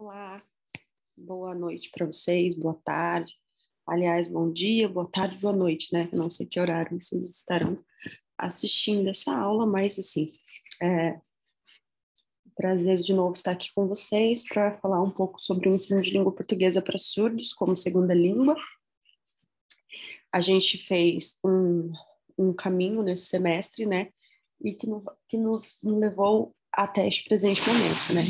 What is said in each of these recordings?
Olá, boa noite para vocês, boa tarde. Aliás, bom dia, boa tarde, boa noite, né? Eu não sei que horário vocês estarão assistindo essa aula, mas assim, prazer de novo estar aqui com vocês para falar um pouco sobre o ensino de língua portuguesa para surdos como segunda língua. A gente fez um caminho nesse semestre, né? E que nos levou até este presente momento, né?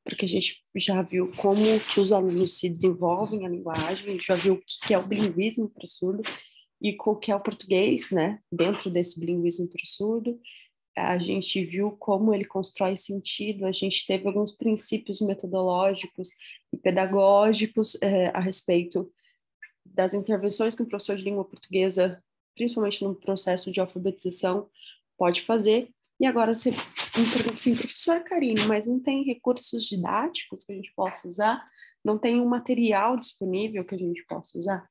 Porque a gente já viu como que os alunos se desenvolvem a linguagem, a gente já viu o que é o bilinguismo para surdo e o que é o português, né? Dentro desse bilinguismo para surdo, a gente viu como ele constrói sentido, a gente teve alguns princípios metodológicos e pedagógicos a respeito das intervenções que um professor de língua portuguesa, principalmente no processo de alfabetização, pode fazer. E agora você me pergunta assim, professora Karine, mas não tem recursos didáticos que a gente possa usar? Não tem um material disponível que a gente possa usar?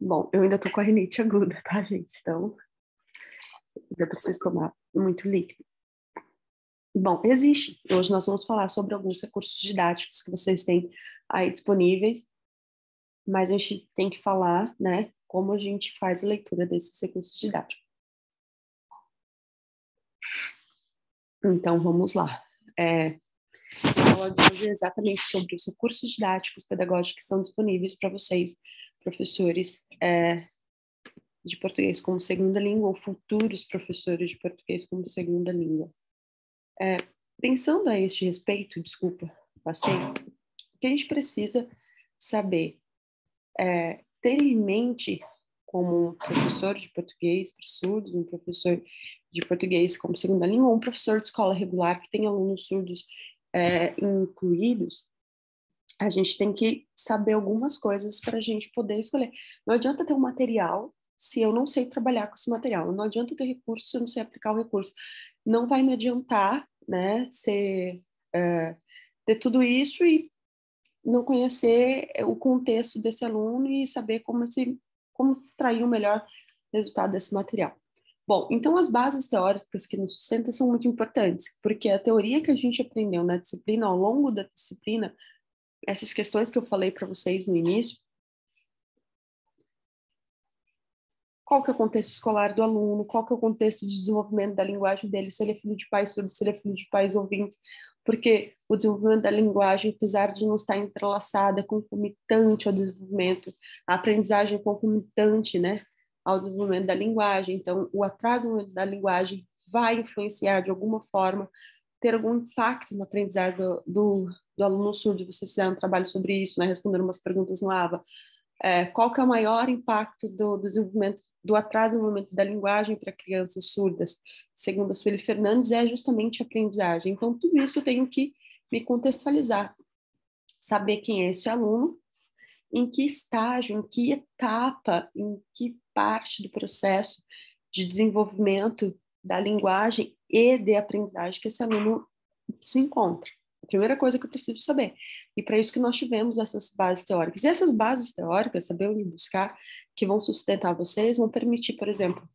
Bom, eu ainda estou com a rinite aguda, tá, gente? Então, ainda preciso tomar muito líquido. Bom, existe. Hoje nós vamos falar sobre alguns recursos didáticos que vocês têm aí disponíveis, mas a gente tem que falar, né, como a gente faz a leitura desses recursos didáticos. Então, vamos lá. A aula de hoje é exatamente sobre os recursos didáticos pedagógicos que estão disponíveis para vocês, professores de português como segunda língua ou futuros professores de português como segunda língua. Pensando a este respeito, desculpa, passei, o que a gente precisa saber, ter em mente como um professor de português para surdos, um professor de português como segunda língua, ou um professor de escola regular que tem alunos surdos incluídos, a gente tem que saber algumas coisas para a gente poder escolher. Não adianta ter um material se eu não sei trabalhar com esse material. Não adianta ter recurso se eu não sei aplicar o recurso. Não vai me adiantar, né, ter tudo isso e não conhecer o contexto desse aluno e saber como extrair o melhor resultado desse material. Bom, então as bases teóricas que nos sustentam são muito importantes, porque a teoria que a gente aprendeu na disciplina, ao longo da disciplina, essas questões que eu falei para vocês no início, qual que é o contexto escolar do aluno, qual que é o contexto de desenvolvimento da linguagem dele, se ele é filho de pais surdos, se ele é filho de pais ouvintes, porque o desenvolvimento da linguagem, apesar de não estar entrelaçada, é concomitante ao desenvolvimento, a aprendizagem é concomitante, né, ao desenvolvimento da linguagem, então o atraso da linguagem vai influenciar de alguma forma, ter algum impacto na aprendizagem do aluno surdo. Vocês fizeram um trabalho sobre isso, né, respondendo umas perguntas no AVA. Qual que é o maior impacto do desenvolvimento, do atraso no desenvolvimento da linguagem para crianças surdas? Segundo a Sueli Fernandes, é justamente a aprendizagem. Então, tudo isso eu tenho que me contextualizar, saber quem é esse aluno, em que estágio, em que etapa, em que parte do processo de desenvolvimento da linguagem e de aprendizagem que esse aluno se encontra. A primeira coisa que eu preciso saber. E para isso que nós tivemos essas bases teóricas. E essas bases teóricas, saber onde buscar, que vão sustentar vocês, vão permitir, por exemplo,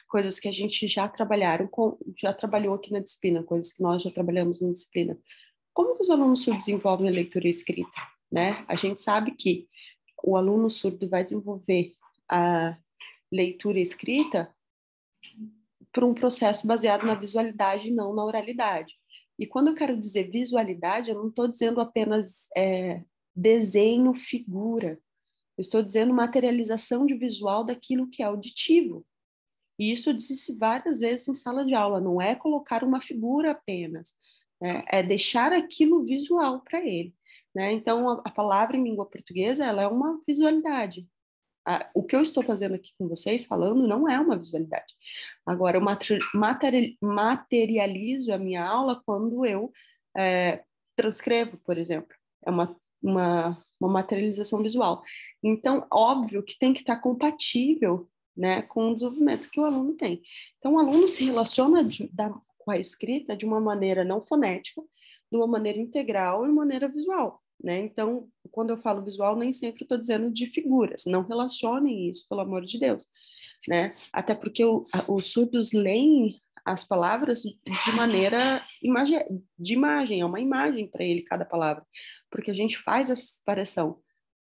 coisas que a gente já trabalhou aqui na disciplina, coisas que nós já trabalhamos na disciplina. Como que os alunos surdos desenvolvem a leitura e escrita, né? A gente sabe que o aluno surdo vai desenvolver a leitura e escrita por um processo baseado na visualidade e não na oralidade. E quando eu quero dizer visualidade, eu não estou dizendo apenas desenho, figura. Eu estou dizendo materialização de visual daquilo que é auditivo. E isso eu disse várias vezes em sala de aula, não é colocar uma figura apenas, é deixar aquilo visual para ele. Né? Então, a palavra em língua portuguesa ela é uma visualidade. O que eu estou fazendo aqui com vocês, falando, não é uma visualidade. Agora, eu materializo a minha aula quando eu transcrevo, por exemplo. É uma materialização visual. Então, óbvio que tem que estar compatível, né, com o desenvolvimento que o aluno tem. Então, o aluno se relaciona com a escrita de uma maneira não fonética, de uma maneira integral e maneira visual. Né? Então, quando eu falo visual, nem sempre estou dizendo de figuras. Não relacionem isso, pelo amor de Deus. Né? Até porque os surdos leem as palavras de maneira de imagem, é uma imagem para ele cada palavra, porque a gente faz essa separação,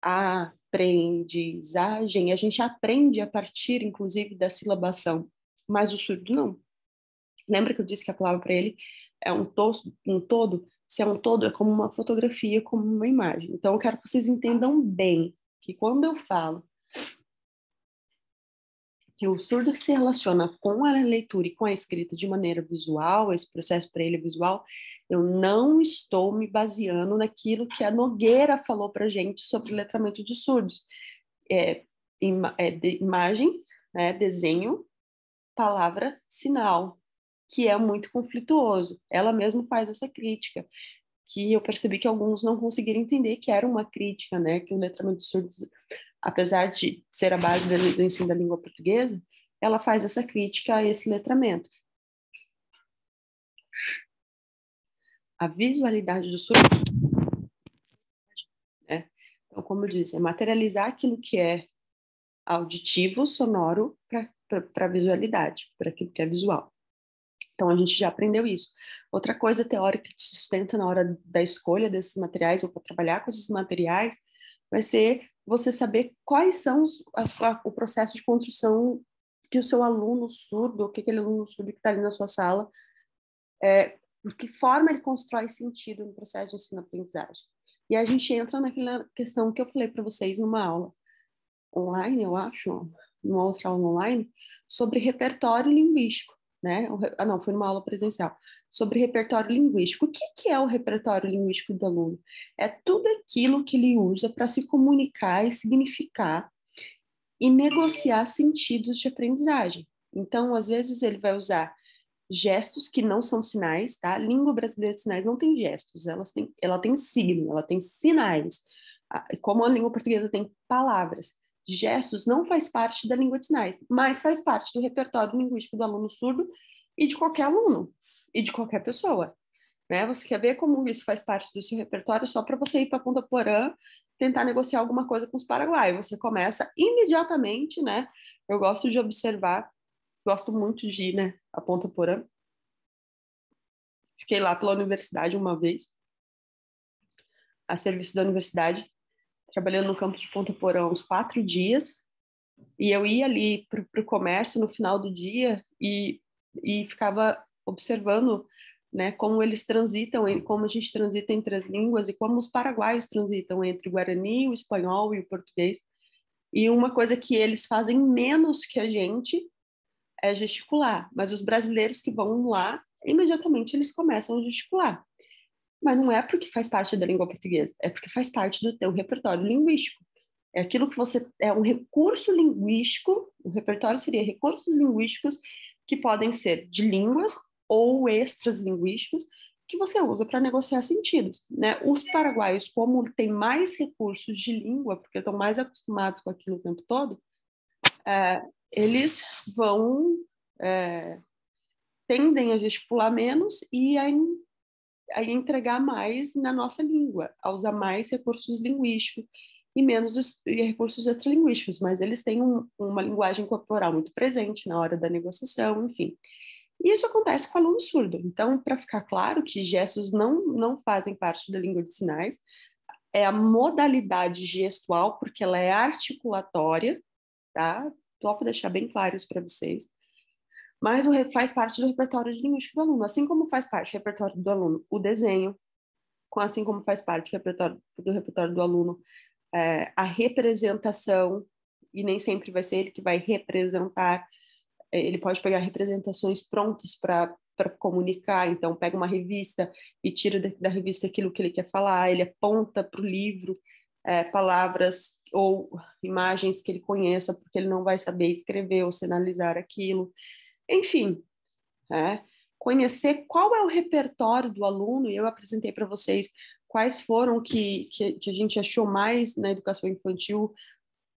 aprendizagem, a gente aprende a partir, inclusive, da silabação, mas o surdo não. Lembra que eu disse que a palavra para ele é um todo? Se é um todo, é como uma fotografia, como uma imagem. Então, eu quero que vocês entendam bem que quando eu falo que o surdo se relaciona com a leitura e com a escrita de maneira visual, esse processo para ele é visual, eu não estou me baseando naquilo que a Nogueira falou para a gente sobre letramento de surdos. Imagem, né, desenho, palavra, sinal, que é muito conflituoso. Ela mesma faz essa crítica, que eu percebi que alguns não conseguiram entender que era uma crítica, né, que o letramento de surdos, apesar de ser a base do ensino da língua portuguesa, ela faz essa crítica a esse letramento. A visualidade do surdo, né? Então, como eu disse, é materializar aquilo que é auditivo, sonoro, para a visualidade, para aquilo que é visual. Então, a gente já aprendeu isso. Outra coisa teórica que sustenta na hora da escolha desses materiais, ou para trabalhar com esses materiais, vai ser você saber quais são o processo de construção que o seu aluno surdo, ou que aquele aluno surdo que está ali na sua sala, de que forma ele constrói sentido no processo de ensino-aprendizagem. E a gente entra naquela questão que eu falei para vocês numa aula online, eu acho, numa outra aula online, sobre repertório linguístico, né? Não, foi numa aula presencial, sobre repertório linguístico. O que é o repertório linguístico do aluno? É tudo aquilo que ele usa para se comunicar e significar e negociar sentidos de aprendizagem. Então, às vezes, ele vai usar gestos que não são sinais, tá? A língua brasileira de sinais não tem gestos, ela tem signo, ela tem sinais. Como a língua portuguesa tem palavras, gestos não faz parte da língua de sinais, mas faz parte do repertório linguístico do aluno surdo e de qualquer aluno, e de qualquer pessoa. Né? Você quer ver como isso faz parte do seu repertório só para você ir para Ponta Porã tentar negociar alguma coisa com os paraguaios. Você começa imediatamente, né? Eu gosto de observar, gosto muito de ir, né, a Ponta Porã. Fiquei lá pela universidade uma vez, a serviço da universidade, trabalhando no campo de Ponta Porã uns 4 dias, e eu ia ali para o comércio no final do dia e ficava observando, né, como eles transitam, como a gente transita entre as línguas e como os paraguaios transitam entre o guarani, o espanhol e o português. E uma coisa que eles fazem menos que a gente é gesticular, mas os brasileiros que vão lá, imediatamente eles começam a gesticular. Mas não é porque faz parte da língua portuguesa, é porque faz parte do teu repertório linguístico. É aquilo que você é um recurso linguístico, o repertório seria recursos linguísticos que podem ser de línguas ou extras linguísticos que você usa para negociar sentidos, né? Os paraguaios, como têm mais recursos de língua, porque estão mais acostumados com aquilo o tempo todo, eles vão tendem a gesticular menos e a entregar mais na nossa língua, a usar mais recursos linguísticos e menos recursos extralinguísticos, mas eles têm uma linguagem corporal muito presente na hora da negociação, enfim. E isso acontece com o aluno surdo. Então, para ficar claro que gestos não fazem parte da língua de sinais, é a modalidade gestual, porque ela é articulatória, tá? Só para deixar bem claro isso para vocês. Mas faz parte do repertório de linguística do aluno, assim como faz parte do repertório do aluno o desenho, assim como faz parte do repertório do aluno a representação, e nem sempre vai ser ele que vai representar, ele pode pegar representações prontas para comunicar, então pega uma revista e tira da revista aquilo que ele quer falar, ele aponta para o livro palavras ou imagens que ele conheça, porque ele não vai saber escrever ou sinalizar aquilo. Enfim, conhecer qual é o repertório do aluno, e eu apresentei para vocês quais foram que a gente achou mais na educação infantil,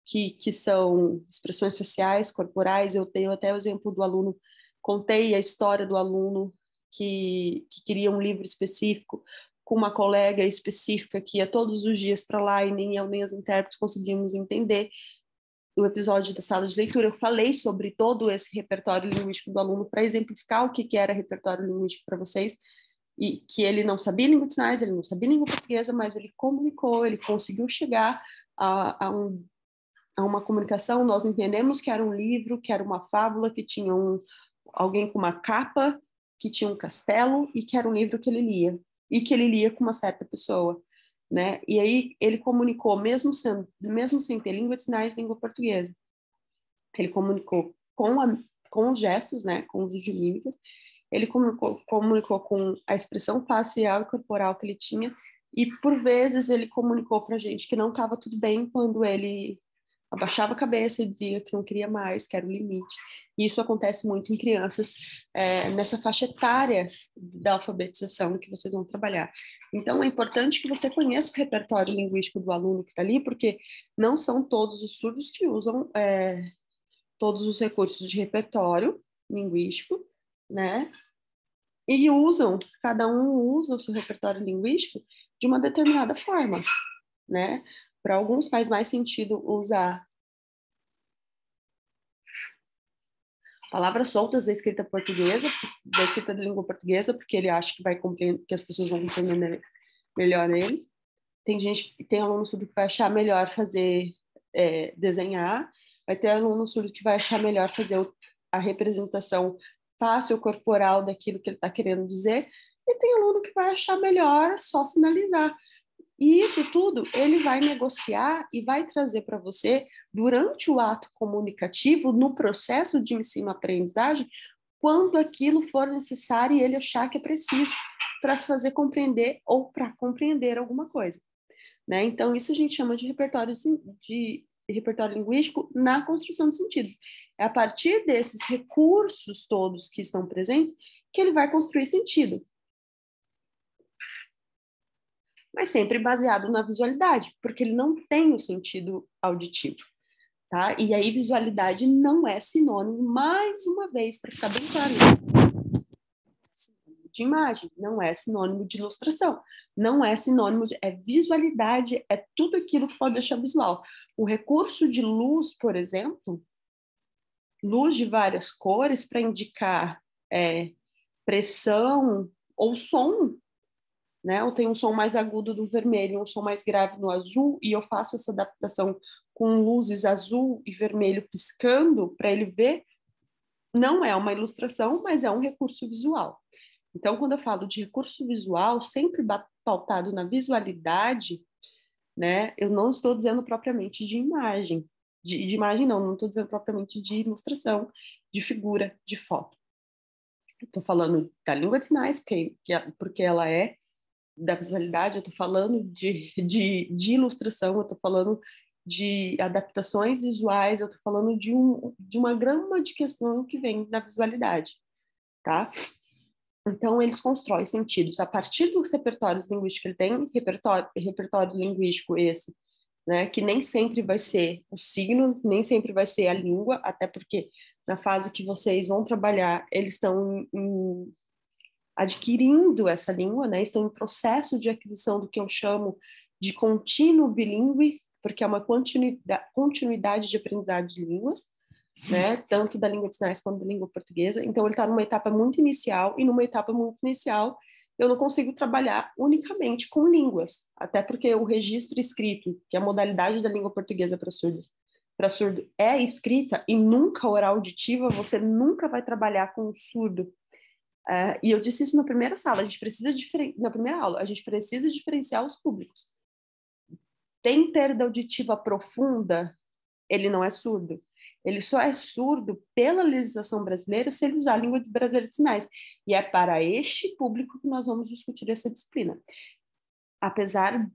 que são expressões faciais, corporais. Eu tenho até o exemplo do aluno, contei a história do aluno que queria um livro específico, com uma colega específica que ia todos os dias para lá e nem eu nem as intérpretes conseguimos entender. o episódio da sala de leitura, eu falei sobre todo esse repertório linguístico do aluno para exemplificar o que era repertório linguístico para vocês, e que ele não sabia língua de sinais, ele não sabia língua portuguesa, mas ele comunicou, ele conseguiu chegar a uma comunicação. Nós entendemos que era um livro, que era uma fábula, que tinha alguém com uma capa, que tinha um castelo, e que era um livro que ele lia, e que ele lia com uma certa pessoa, né? E aí ele comunicou, mesmo sem ter língua de sinais, língua portuguesa. Ele comunicou com os gestos, né? Com os de mímicas. Ele comunicou com a expressão facial e corporal que ele tinha, e por vezes ele comunicou para a gente que não estava tudo bem quando ele abaixava a cabeça e dizia que não queria mais, que era o limite. E isso acontece muito em crianças nessa faixa etária da alfabetização que vocês vão trabalhar. Então, é importante que você conheça o repertório linguístico do aluno que está ali, porque não são todos os surdos que usam todos os recursos de repertório linguístico, né? E cada um usa o seu repertório linguístico de uma determinada forma, né? Para alguns faz mais sentido usar palavras soltas da escrita portuguesa, da escrita da língua portuguesa, porque ele acha que vai compreender, que as pessoas vão compreender melhor ele. Tem aluno surdo que vai achar melhor fazer desenhar, vai ter aluno surdo que vai achar melhor fazer a representação fácil corporal daquilo que ele está querendo dizer, e tem aluno que vai achar melhor só sinalizar. E isso tudo ele vai negociar e vai trazer para você, durante o ato comunicativo, no processo de ensino-aprendizagem, quando aquilo for necessário e ele achar que é preciso para se fazer compreender ou para compreender alguma coisa, né? Então, isso a gente chama de repertório linguístico na construção de sentidos. É a partir desses recursos todos que estão presentes que ele vai construir sentido. Mas sempre baseado na visualidade, porque ele não tem o sentido auditivo, tá? E aí visualidade não é sinônimo, mais uma vez, para ficar bem claro, de imagem, não é sinônimo de ilustração, não é sinônimo é visualidade, é tudo aquilo que pode deixar visual. O recurso de luz, por exemplo, luz de várias cores para indicar pressão ou som, né? Eu tenho um som mais agudo do vermelho, um som mais grave no azul, e eu faço essa adaptação com luzes azul e vermelho piscando para ele ver. Não é uma ilustração, mas é um recurso visual. Então, quando eu falo de recurso visual, sempre pautado na visualidade, né? Eu não estou dizendo propriamente de imagem. De imagem, não estou dizendo propriamente de ilustração, de figura, de foto. Estou falando da língua de sinais, porque ela é da visualidade, eu estou falando de ilustração, eu estou falando de adaptações visuais, eu estou falando de uma grama de questão que vem da visualidade, tá? Então, eles constroem sentidos a partir dos repertórios linguísticos que ele tem, repertório linguístico esse, né, que nem sempre vai ser o signo, nem sempre vai ser a língua, até porque na fase que vocês vão trabalhar, eles estão adquirindo essa língua, né? Estão em processo de aquisição do que eu chamo de contínuo bilíngue, porque é uma continuidade de aprendizagem de línguas, né? Tanto da língua de sinais quanto da língua portuguesa. Então, ele está numa etapa muito inicial, e numa etapa muito inicial eu não consigo trabalhar unicamente com línguas, até porque o registro escrito, que é a modalidade da língua portuguesa para surdo é escrita e nunca oral auditiva, você nunca vai trabalhar com o surdo. E eu disse isso na primeira sala, na primeira aula, a gente precisa diferenciar os públicos. Tem perda auditiva profunda, ele não é surdo. Ele só é surdo pela legislação brasileira se ele usar a língua brasileira de sinais. E é para este público que nós vamos discutir essa disciplina. Apesar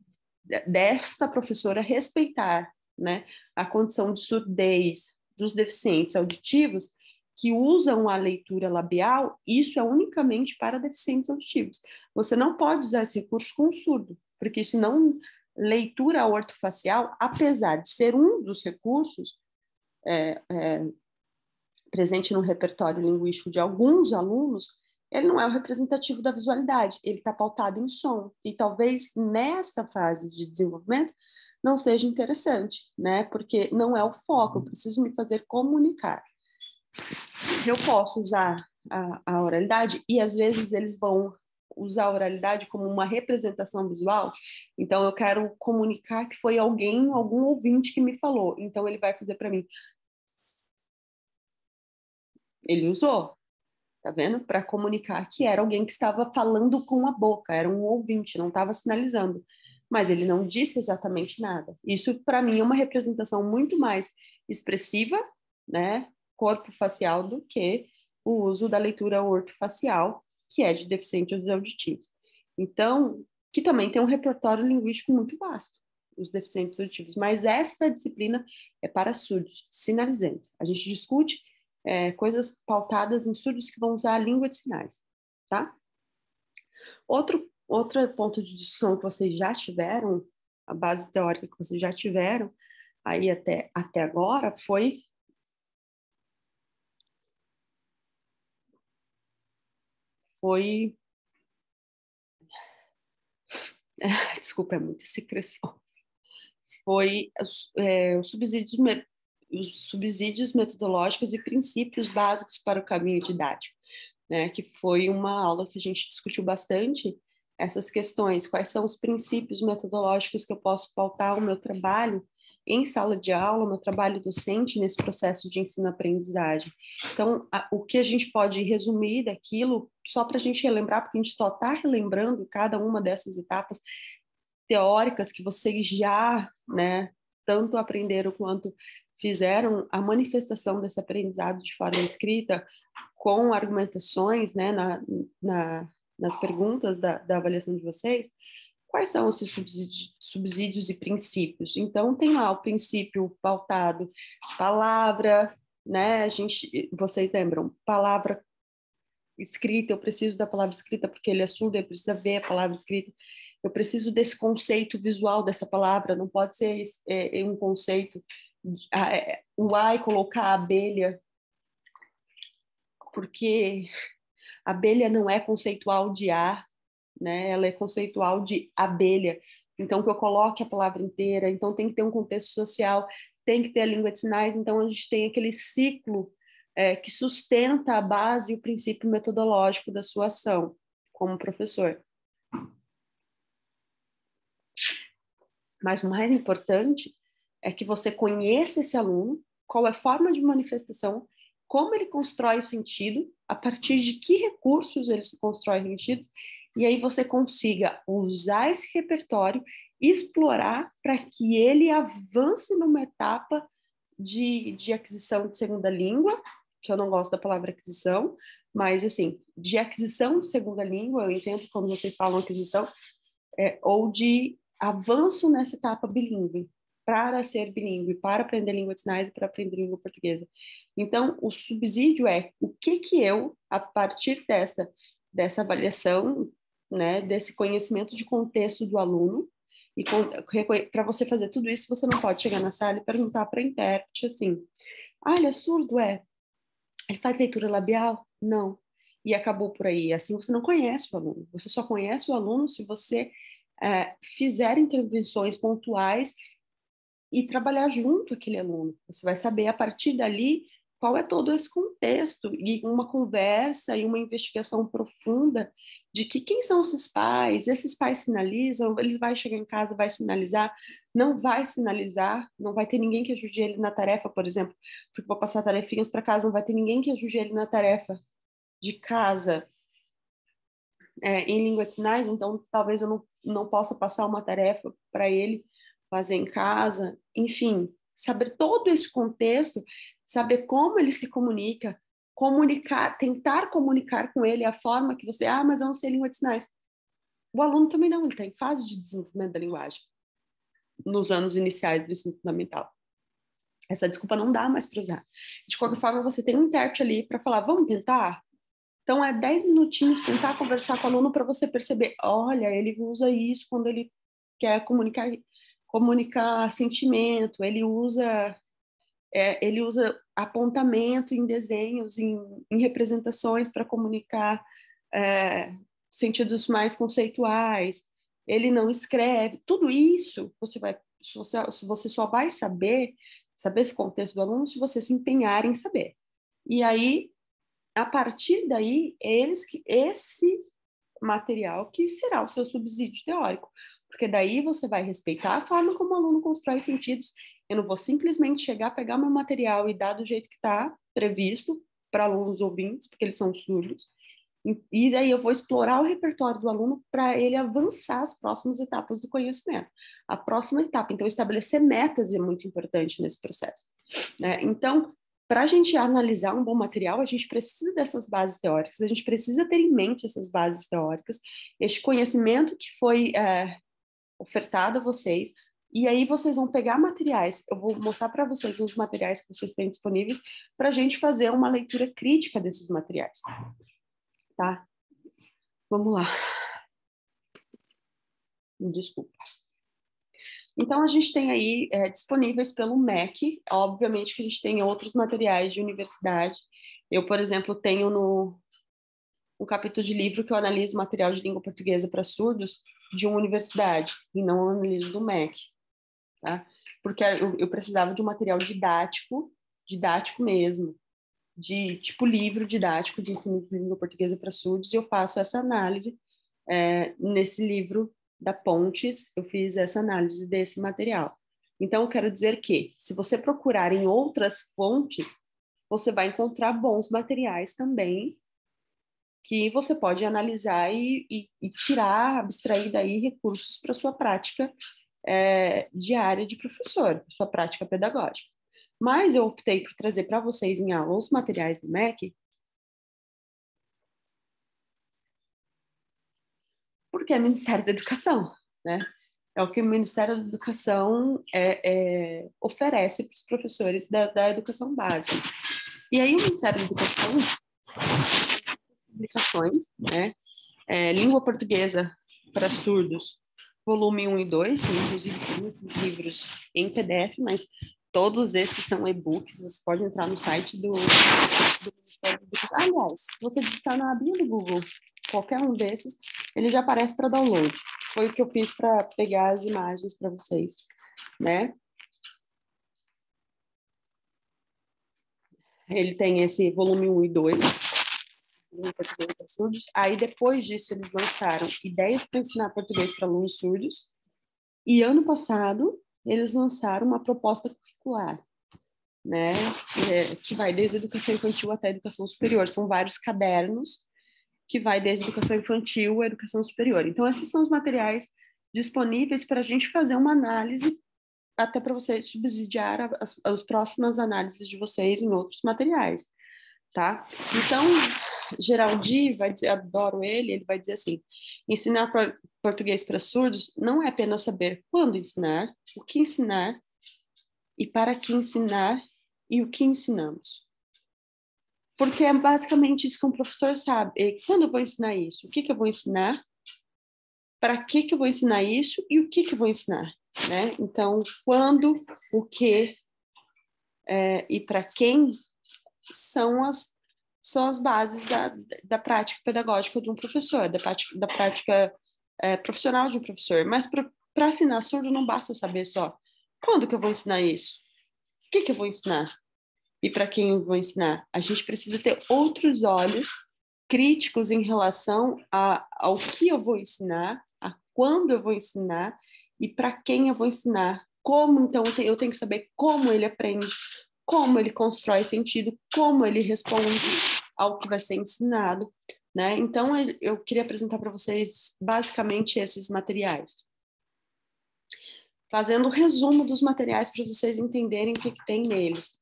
desta professora respeitar, né, a condição de surdez dos deficientes auditivos, que usam a leitura labial, isso é unicamente para deficientes auditivos. Você não pode usar esse recurso com surdo, porque isso não... Leitura ortofacial, apesar de ser um dos recursos presente no repertório linguístico de alguns alunos, ele não é o representativo da visualidade, ele está pautado em som. E talvez nesta fase de desenvolvimento, não seja interessante, né? Porque não é o foco, eu preciso me fazer comunicar. Eu posso usar a oralidade, e às vezes eles vão usar a oralidade como uma representação visual, então eu quero comunicar que foi alguém, algum ouvinte que me falou, então ele vai fazer para mim. Ele usou, tá vendo? Para comunicar que era alguém que estava falando com a boca, era um ouvinte, não estava sinalizando. Mas ele não disse exatamente nada. Isso, para mim, é uma representação muito mais expressiva, né? Corpo facial, do que o uso da leitura ortofacial, que é de deficientes auditivos. Então, que também tem um repertório linguístico muito vasto, os deficientes auditivos. Mas esta disciplina é para surdos, sinalizantes. A gente discute coisas pautadas em surdos que vão usar a língua de sinais, tá? Outro ponto de discussão que vocês já tiveram, a base teórica que vocês já tiveram aí até agora foi desculpa, é muita secreção. Foi os subsídios metodológicos e princípios básicos para o caminho didático, né? Que foi uma aula que a gente discutiu bastante essas questões, quais são os princípios metodológicos que eu posso pautar o meu trabalho em sala de aula, o meu trabalho docente nesse processo de ensino-aprendizagem. Então, o que a gente pode resumir daquilo, só para a gente relembrar, porque a gente só está relembrando cada uma dessas etapas teóricas que vocês já, né, tanto aprenderam quanto fizeram a manifestação desse aprendizado de forma escrita, com argumentações, né, nas perguntas da avaliação de vocês, quais são esses subsídios e princípios? Então, tem lá o princípio pautado, palavra, né, vocês lembram, palavra escrita, eu preciso da palavra escrita porque ele é surdo, ele precisa ver a palavra escrita, eu preciso desse conceito visual dessa palavra, não pode ser um conceito, o ai colocar a abelha, porque a abelha não é conceitual de ar, né? Ela é conceitual de abelha, então que eu coloque a palavra inteira, então tem que ter um contexto social, tem que ter a língua de sinais, então a gente tem aquele ciclo que sustenta a base e o princípio metodológico da sua ação como professor. Mas o mais importante é que você conheça esse aluno, qual é a forma de manifestação, como ele constrói o sentido, a partir de que recursos ele se constrói sentidos, e aí você consiga usar esse repertório, explorar para que ele avance numa etapa de aquisição de segunda língua, que eu não gosto da palavra aquisição, mas assim, de aquisição de segunda língua, eu entendo quando vocês falam aquisição, ou de avanço nessa etapa bilíngue, para ser bilíngue, para aprender língua de sinais e para aprender língua portuguesa. Então, o subsídio é o que eu, a partir dessa avaliação, né, desse conhecimento de contexto do aluno, e para você fazer tudo isso, você não pode chegar na sala e perguntar para a intérprete assim, ele é surdo? Ele faz leitura labial? Não. E acabou por aí. Assim, você não conhece o aluno. Você só conhece o aluno se você fizer intervenções pontuais e trabalhar junto aquele aluno. Você vai saber, a partir dali, qual é todo esse contexto e uma conversa e uma investigação profunda de quem são esses pais sinalizam, ele vai chegar em casa, vai sinalizar, não vai sinalizar, não vai ter ninguém que ajude ele na tarefa, por exemplo, porque vou passar tarefinhas para casa, não vai ter ninguém que ajude ele na tarefa de casa em língua de sinais, então talvez eu não possa passar uma tarefa para ele fazer em casa, enfim, saber todo esse contexto, saber como ele se comunica, tentar comunicar com ele a forma que você, mas eu não sei língua de sinais. O aluno também não, ele está em fase de desenvolvimento da linguagem, nos anos iniciais do ensino fundamental. Essa desculpa não dá mais para usar. De qualquer forma, você tem um intérprete ali para falar, vamos tentar? Então, 10 minutinhos tentar conversar com o aluno para você perceber, olha, ele usa isso quando ele quer comunicar sentimento, ele usa apontamento em desenhos, em representações para comunicar sentidos mais conceituais, ele não escreve, tudo isso você vai você só vai saber esse contexto do aluno se você se empenhar em saber. E aí, a partir daí, esse material que será o seu subsídio teórico, porque daí você vai respeitar a forma como o aluno constrói sentidos. Eu não vou simplesmente chegar, pegar meu material e dar do jeito que está previsto para alunos ouvintes, porque eles são surdos, e daí eu vou explorar o repertório do aluno para ele avançar as próximas etapas do conhecimento. A próxima etapa, então, estabelecer metas é muito importante nesse processo, né? Então, para a gente analisar um bom material, a gente precisa dessas bases teóricas, a gente precisa ter em mente essas bases teóricas, este conhecimento que foi ofertado a vocês, e aí vocês vão pegar materiais, eu vou mostrar para vocês os materiais que vocês têm disponíveis para a gente fazer uma leitura crítica desses materiais. Tá? Vamos lá. Desculpa. Então, a gente tem aí disponíveis pelo MEC, obviamente que a gente tem outros materiais de universidade. Eu, por exemplo, tenho um capítulo de livro que eu analiso material de língua portuguesa para surdos de uma universidade, e não analiso do MEC, tá? Porque eu precisava de um material didático mesmo, de tipo livro didático de ensino de língua portuguesa para surdos, e eu faço essa análise nesse livro da Pontes, eu fiz essa análise desse material. Então, eu quero dizer que, se você procurar em outras fontes, você vai encontrar bons materiais também, que você pode analisar e tirar, abstrair daí recursos para sua prática diária de professor, sua prática pedagógica. Mas eu optei por trazer para vocês em aula os materiais do MEC, porque é Ministério da Educação, né? É o que o Ministério da Educação oferece para os professores da educação básica. E aí o Ministério da Educação publicações, né? Língua Portuguesa para Surdos, volume 1 e 2, inclusive tem esses livros em PDF, mas todos esses são e-books, você pode entrar no site do Ministério da Educação. Aliás, se você digitar na abinha do Google qualquer um desses, ele já aparece para download. Foi o que eu fiz para pegar as imagens para vocês, né? Ele tem esse volume 1 e 2, em português para surdos. Aí, depois disso, eles lançaram Ideias para Ensinar Português para Alunos Surdos. E, ano passado, eles lançaram uma proposta curricular, né? Que vai desde a educação infantil até a educação superior. São vários cadernos que vai desde a educação infantil à educação superior. Então, esses são os materiais disponíveis para a gente fazer uma análise, até para vocês subsidiar as próximas análises de vocês em outros materiais, tá? Então, Geraldi vai dizer, adoro ele vai dizer assim: ensinar português para surdos não é apenas saber quando ensinar, o que ensinar e para que ensinar e o que ensinamos. Porque é basicamente isso que um professor sabe. E quando eu vou ensinar isso? O que eu vou ensinar? Para que eu vou ensinar isso? E o que eu vou ensinar? Né? Então, quando, o que e para quem são as bases da prática pedagógica de um professor, da prática profissional de um professor. Mas para ensinar surdo não basta saber só quando que eu vou ensinar isso? O que eu vou ensinar? E para quem eu vou ensinar? A gente precisa ter outros olhos críticos em relação ao que eu vou ensinar, a quando eu vou ensinar e para quem eu vou ensinar. Como, então, eu tenho que saber como ele aprende, como ele constrói sentido, como ele responde ao que vai ser ensinado, né? Então, eu queria apresentar para vocês basicamente esses materiais. Fazendo um resumo dos materiais para vocês entenderem o que tem neles.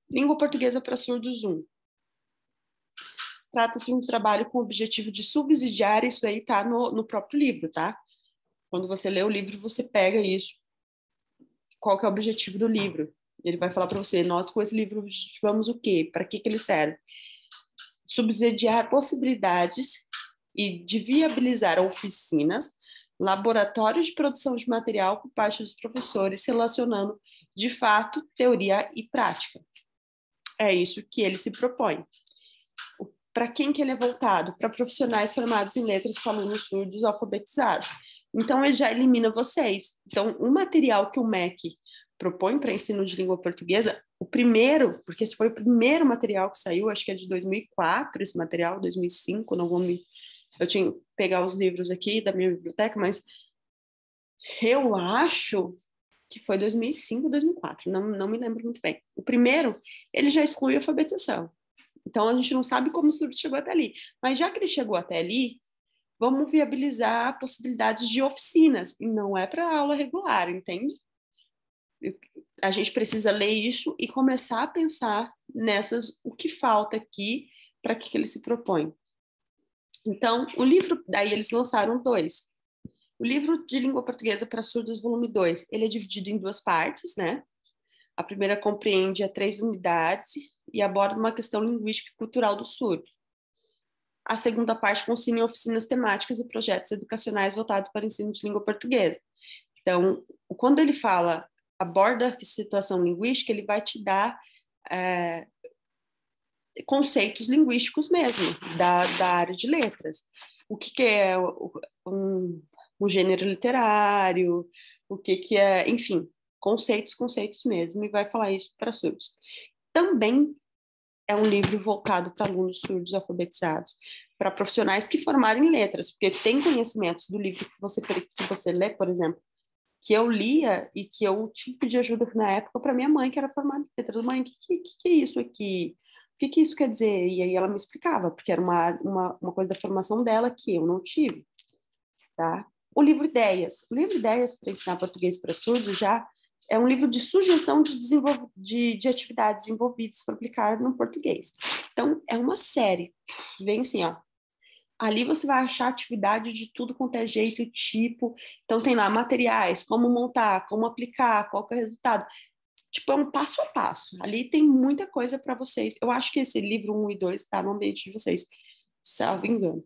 Língua Portuguesa para Surdos 1. Trata-se de um trabalho com o objetivo de subsidiar, isso aí está no próprio livro, tá? Quando você lê o livro, você pega isso. Qual que é o objetivo do livro? Ele vai falar para você, nós com esse livro objetivamos o quê? Para que ele serve? Subsidiar possibilidades e de viabilizar oficinas, laboratórios de produção de material por parte dos professores, relacionando, de fato, teoria e prática. É isso que ele se propõe. Para quem que ele é voltado? Para profissionais formados em letras com alunos surdos alfabetizados. Então, ele já elimina vocês. Então, o material que o MEC propõe para ensino de língua portuguesa, o primeiro, porque esse foi o primeiro material que saiu, acho que é de 2004, esse material, 2005, não vou me... Eu tinha que pegar os livros aqui da minha biblioteca, mas eu acho que foi 2005, 2004, não me lembro muito bem. O primeiro, ele já exclui a alfabetização. Então, a gente não sabe como o surdo chegou até ali. Mas já que ele chegou até ali, vamos viabilizar possibilidades de oficinas, e não é para aula regular, entende? A gente precisa ler isso e começar a pensar nessas, o que falta aqui, para que ele se propõe. Então, o livro, daí eles lançaram 2. O livro de língua portuguesa para surdos, volume 2, ele é dividido em 2 partes, né? A primeira compreende a 3 unidades e aborda uma questão linguística e cultural do surdo. A segunda parte consiste em oficinas temáticas e projetos educacionais voltados para o ensino de língua portuguesa. Então, quando ele fala, aborda a situação linguística, ele vai te dar conceitos linguísticos mesmo, da área de letras. O que é um gênero literário, o que é, enfim, conceitos mesmo, e vai falar isso para surdos. Também é um livro voltado para alunos surdos alfabetizados, para profissionais que formaram em letras, porque tem conhecimentos do livro que você lê, por exemplo, que eu lia e que eu tive que pedir ajuda na época para minha mãe, que era formada em letras. Mãe, o que é isso aqui? O que isso quer dizer? E aí ela me explicava, porque era uma coisa da formação dela que eu não tive, tá? O livro Ideias. O livro Ideias para ensinar português para surdos já é um livro de sugestão de atividades envolvidas para aplicar no português. Então, é uma série. Vem assim, ó. Ali você vai achar atividade de tudo quanto é jeito e tipo. Então, tem lá materiais, como montar, como aplicar, qual que é o resultado. Tipo, é um passo a passo. Ali tem muita coisa para vocês. Eu acho que esse livro 1 e 2 está no ambiente de vocês, salvo engano.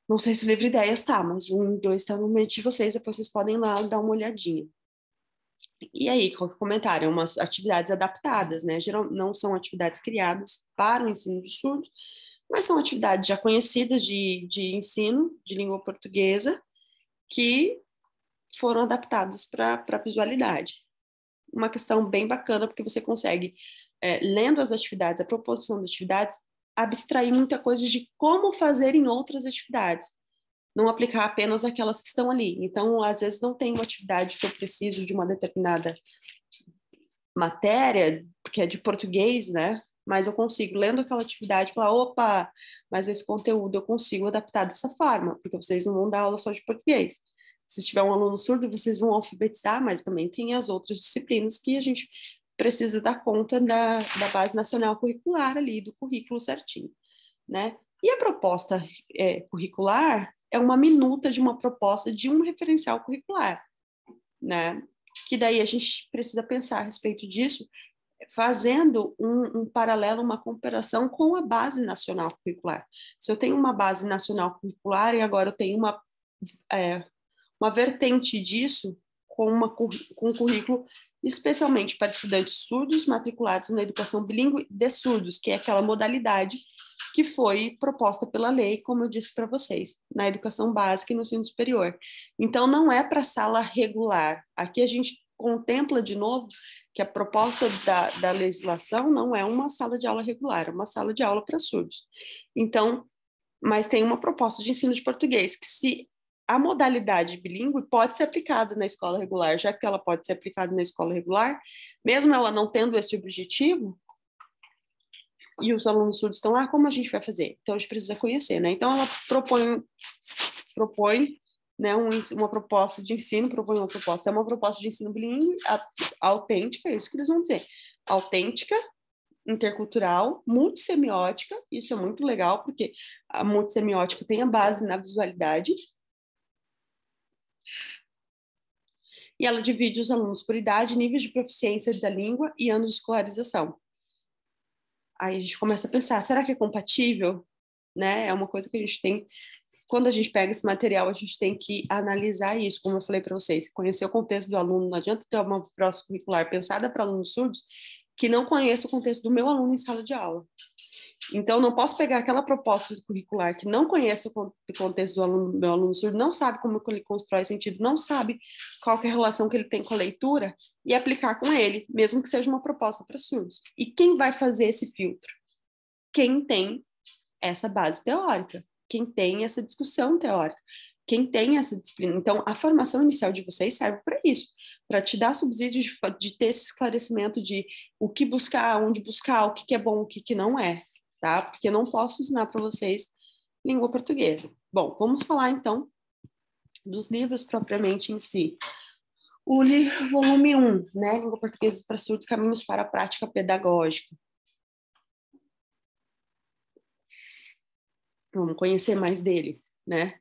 Não sei se o livro Ideias está, mas o 1 e 2 está no ambiente de vocês. Depois vocês podem ir lá dar uma olhadinha. E aí, qualquer comentário? Umas atividades adaptadas, né? Não são atividades criadas para o ensino de surdos, mas são atividades já conhecidas de ensino de língua portuguesa que foram adaptadas para a visualidade. Uma questão bem bacana, porque você consegue, lendo as atividades, a proposição das atividades, abstrair muita coisa de como fazer em outras atividades, não aplicar apenas aquelas que estão ali. Então, às vezes, não tem uma atividade que eu preciso de uma determinada matéria, porque é de português, né? Mas eu consigo, lendo aquela atividade, falar, opa, mas esse conteúdo eu consigo adaptar dessa forma, porque vocês não vão dar aula só de português. Se tiver um aluno surdo, vocês vão alfabetizar, mas também tem as outras disciplinas que a gente precisa dar conta da base nacional curricular ali, do currículo certinho, né? E a proposta curricular é uma minuta de uma proposta de um referencial curricular, né? Que daí a gente precisa pensar a respeito disso, fazendo um paralelo, uma comparação com a base nacional curricular. Se eu tenho uma base nacional curricular e agora eu tenho uma vertente disso com um currículo especialmente para estudantes surdos matriculados na educação bilíngue de surdos, que é aquela modalidade que foi proposta pela lei, como eu disse para vocês, na educação básica e no ensino superior. Então, não é para sala regular. Aqui a gente contempla de novo que a proposta da legislação não é uma sala de aula regular, é uma sala de aula para surdos. Então, mas tem uma proposta de ensino de português que, se a modalidade bilíngue pode ser aplicada na escola regular, já que ela pode ser aplicada na escola regular, mesmo ela não tendo esse objetivo, e os alunos surdos estão lá, como a gente vai fazer? Então, a gente precisa conhecer, né? Então, ela propõe né, uma proposta de ensino, propõe uma proposta, é uma proposta de ensino bilíngue autêntica, é isso que eles vão dizer, autêntica, intercultural, multissemiótica, isso é muito legal, porque a multissemiótica tem a base na visualidade, e ela divide os alunos por idade, níveis de proficiência da língua e anos de escolarização. Aí a gente começa a pensar, será que é compatível? Né? É uma coisa que a gente tem, quando a gente pega esse material, a gente tem que analisar isso, como eu falei para vocês, conhecer o contexto do aluno, não adianta ter uma proposta curricular pensada para alunos surdos que não conheça o contexto do meu aluno em sala de aula. Então, não posso pegar aquela proposta curricular que não conhece o contexto do meu aluno surdo, não sabe como ele constrói sentido, não sabe qual que é a relação que ele tem com a leitura, e aplicar com ele, mesmo que seja uma proposta para surdos. E quem vai fazer esse filtro? Quem tem essa base teórica, quem tem essa discussão teórica, quem tem essa disciplina. Então, a formação inicial de vocês serve para isso, para te dar subsídio de ter esse esclarecimento de o que buscar, onde buscar, o que é bom, o que não é, tá? Porque eu não posso ensinar para vocês língua portuguesa. Bom, vamos falar então dos livros propriamente em si. O livro volume 1, né, Língua Portuguesa para Surdos, Caminhos para a Prática Pedagógica. Vamos conhecer mais dele, né?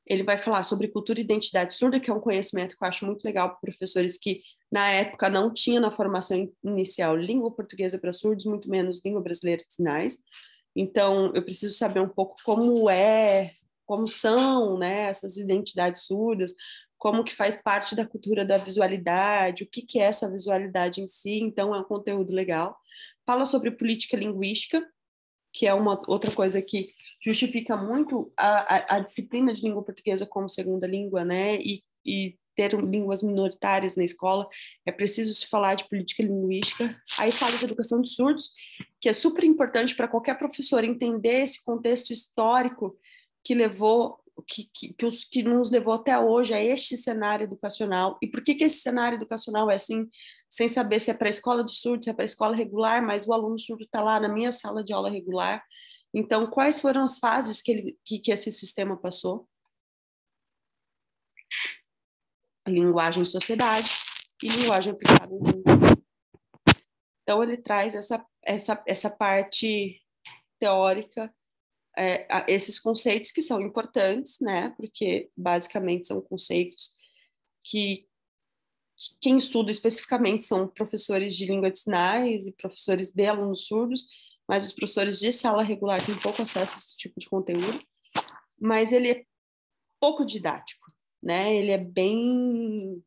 Ele vai falar sobre cultura e identidade surda, que é um conhecimento que eu acho muito legal para professores que, na época, não tinha na formação inicial língua portuguesa para surdos, muito menos língua brasileira de sinais. Então, eu preciso saber um pouco como são, né, essas identidades surdas, como que faz parte da cultura da visualidade, o que é essa visualidade em si. Então, é um conteúdo legal. Fala sobre política linguística, que é uma outra coisa que justifica muito a disciplina de língua portuguesa como segunda língua, né? E ter línguas minoritárias na escola, é preciso se falar de política linguística. Aí fala de educação de surdos, que é super importante para qualquer professor entender esse contexto histórico que levou que nos levou até hoje a este cenário educacional. E por que esse cenário educacional é assim, sem saber se é para a escola de surdos, se é para a escola regular, mas o aluno surdo está lá na minha sala de aula regular. Então, quais foram as fases que esse sistema passou? Linguagem e sociedade e linguagem aplicada em língua. Então, ele traz essa parte teórica, esses conceitos que são importantes, né? Porque, basicamente, são conceitos que quem estuda especificamente são professores de língua de sinais e professores de alunos surdos, mas os professores de sala regular têm pouco acesso a esse tipo de conteúdo. Mas ele é pouco didático, né? Ele é bem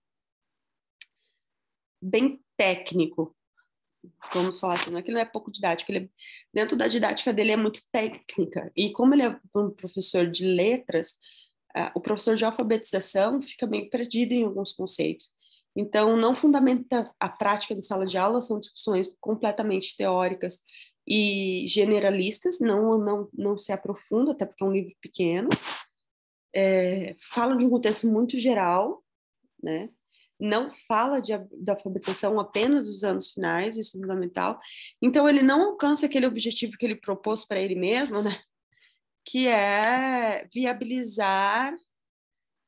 técnico, vamos falar assim, não é que ele não é pouco didático, dentro da didática dele é muito técnica, e como ele é um professor de letras, o professor de alfabetização fica meio perdido em alguns conceitos. Então, não fundamenta a prática de sala de aula, são discussões completamente teóricas e generalistas, não se aprofunda, até porque é um livro pequeno, fala de um contexto muito geral, né? Não fala da alfabetização apenas dos anos finais, isso é fundamental. Então, ele não alcança aquele objetivo que ele propôs para ele mesmo, né? Que é viabilizar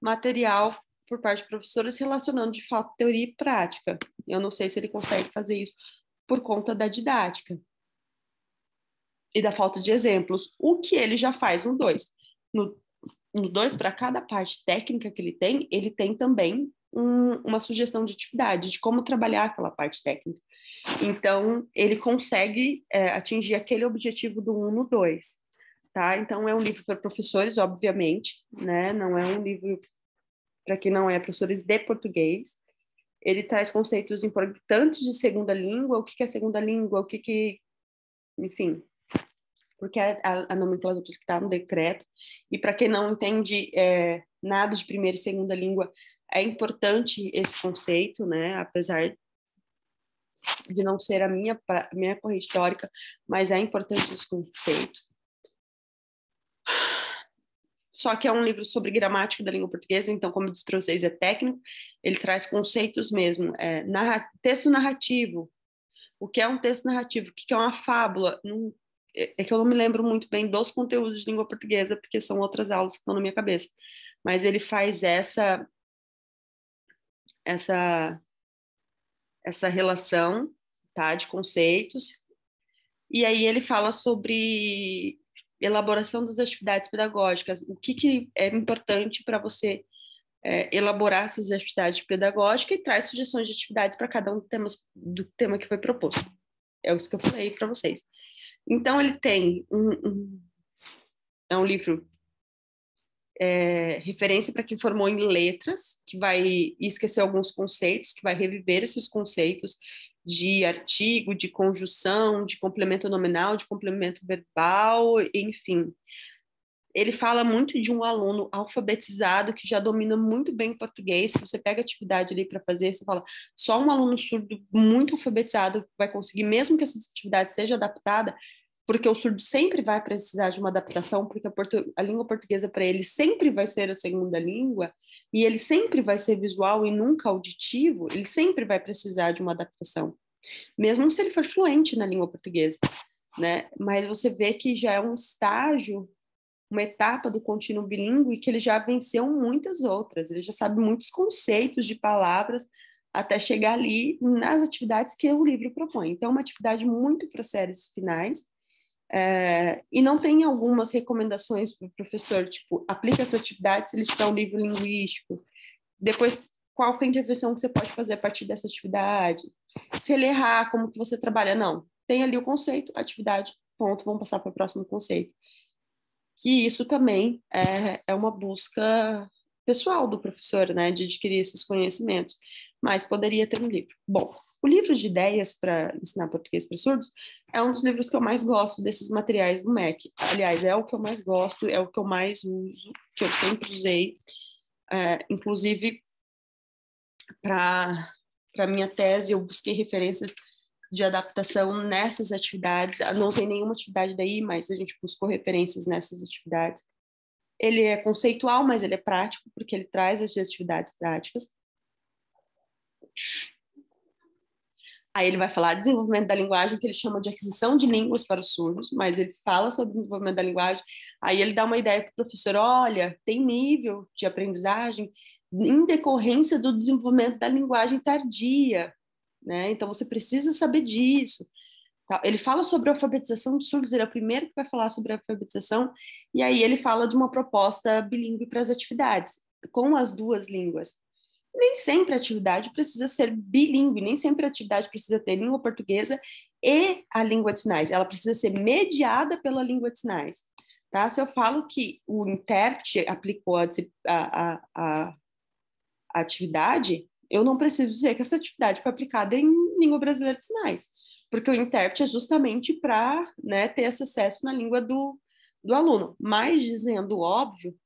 material por parte de professores relacionando de fato teoria e prática. Eu não sei se ele consegue fazer isso por conta da didática e da falta de exemplos. O que ele já faz no 2? No 2, para cada parte técnica que ele tem também uma sugestão de atividade, de como trabalhar aquela parte técnica. Então, ele consegue atingir aquele objetivo do 1 no 2. Tá? Então, é um livro para professores, obviamente, né? Não é um livro para quem não é professores de português. Ele traz conceitos importantes de segunda língua, o que é segunda língua, enfim, porque a nomenclatura que está no decreto. E para quem não entende nada de primeira e segunda língua, é importante esse conceito, né? Apesar de não ser a minha corrente teórica, mas é importante esse conceito. Só que é um livro sobre gramática da língua portuguesa, então, como eu disse para vocês, é técnico, ele traz conceitos mesmo, texto narrativo. O que é um texto narrativo? O que é uma fábula? É que eu não me lembro muito bem dos conteúdos de língua portuguesa, porque são outras aulas que estão na minha cabeça. Mas ele faz essa relação, tá, de conceitos. E aí ele fala sobre elaboração das atividades pedagógicas, o que é importante para você elaborar essas atividades pedagógicas e traz sugestões de atividades para cada um do tema que foi proposto. É isso que eu falei para vocês. Então, ele tem é um livro referência para quem formou em letras, que vai esquecer alguns conceitos, que vai reviver esses conceitos de artigo, de conjunção, de complemento nominal, de complemento verbal, enfim. Ele fala muito de um aluno alfabetizado que já domina muito bem o português. Se você pega atividade ali para fazer, você fala, só um aluno surdo muito alfabetizado vai conseguir, mesmo que essa atividade seja adaptada, porque o surdo sempre vai precisar de uma adaptação, porque a língua portuguesa para ele sempre vai ser a segunda língua, e ele sempre vai ser visual e nunca auditivo, ele sempre vai precisar de uma adaptação, mesmo se ele for fluente na língua portuguesa, né? Mas você vê que já é um estágio, uma etapa do contínuo bilíngue que ele já venceu muitas outras, ele já sabe muitos conceitos de palavras até chegar ali nas atividades que o livro propõe. Então, é uma atividade muito para séries finais, e não tem algumas recomendações para o professor, tipo, aplica essa atividade se ele tiver um livro linguístico, depois qual que é a intervenção que você pode fazer a partir dessa atividade, se ele errar, como que você trabalha, não, tem ali o conceito, atividade, ponto, vamos passar para o próximo conceito. Que isso também é uma busca pessoal do professor, né, de adquirir esses conhecimentos, mas poderia ter um livro. Bom, o livro de ideias para ensinar português para surdos é um dos livros que eu mais gosto desses materiais do MEC. Aliás, é o que eu mais gosto, é o que eu mais uso, que eu sempre usei, inclusive para minha tese eu busquei referências de adaptação nessas atividades. Não usei nenhuma atividade daí, mas a gente buscou referências nessas atividades. Ele é conceitual, mas ele é prático, porque ele traz as atividades práticas. Aí ele vai falar de desenvolvimento da linguagem, que ele chama de aquisição de línguas para os surdos, mas ele fala sobre o desenvolvimento da linguagem. Aí ele dá uma ideia para o professor, olha, tem nível de aprendizagem em decorrência do desenvolvimento da linguagem tardia, né? Então você precisa saber disso. Ele fala sobre a alfabetização de surdos, ele é o primeiro que vai falar sobre a alfabetização, e aí ele fala de uma proposta bilíngue para as atividades, com as duas línguas. Nem sempre a atividade precisa ser bilíngue, nem sempre a atividade precisa ter língua portuguesa e a língua de sinais, ela precisa ser mediada pela língua de sinais. Tá? Se eu falo que o intérprete aplicou a atividade, eu não preciso dizer que essa atividade foi aplicada em língua brasileira de sinais, porque o intérprete é justamente para, né, ter esse acesso na língua do aluno. Mas, dizendo óbvio,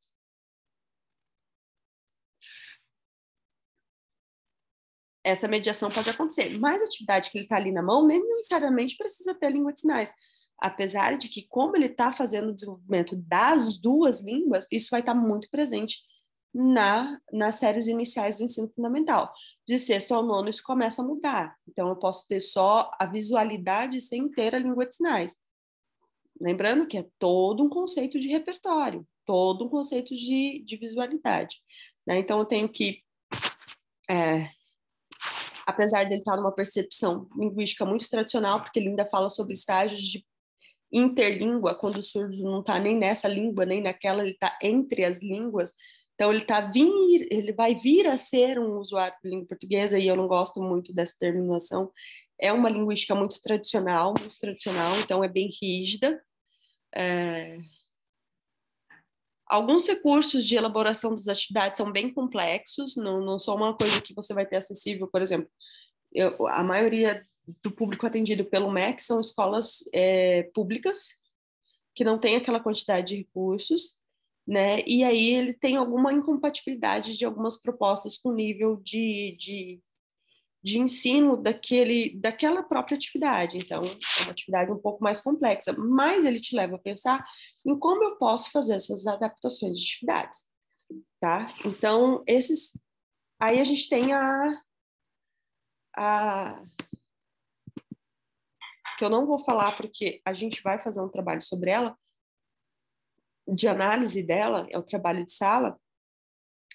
essa mediação pode acontecer, mas a atividade que ele está ali na mão nem necessariamente precisa ter a língua de sinais, apesar de que, como ele está fazendo o desenvolvimento das duas línguas, isso vai estar muito presente nas séries iniciais do ensino fundamental. De sexto ao nono, isso começa a mudar. Então, eu posso ter só a visualidade sem ter a língua de sinais. Lembrando que é todo um conceito de repertório, todo um conceito de visualidade. Né? Então, eu tenho que, apesar dele estar numa percepção linguística muito tradicional, porque ele ainda fala sobre estágios de interlíngua, quando o surdo não está nem nessa língua, nem naquela, ele está entre as línguas. Então, ele vai vir a ser um usuário de língua portuguesa, e eu não gosto muito dessa terminação. É uma linguística muito tradicional, então é bem rígida. Alguns recursos de elaboração das atividades são bem complexos, não são uma coisa que você vai ter acessível, por exemplo, a maioria do público atendido pelo MEC são escolas públicas, que não tem aquela quantidade de recursos, né? E aí ele tem alguma incompatibilidade de algumas propostas com nível de ensino daquela própria atividade. Então, é uma atividade um pouco mais complexa, mas ele te leva a pensar em como eu posso fazer essas adaptações de atividades, tá? Então, aí a gente tem que eu não vou falar porque a gente vai fazer um trabalho sobre ela, de análise dela, é o trabalho de sala,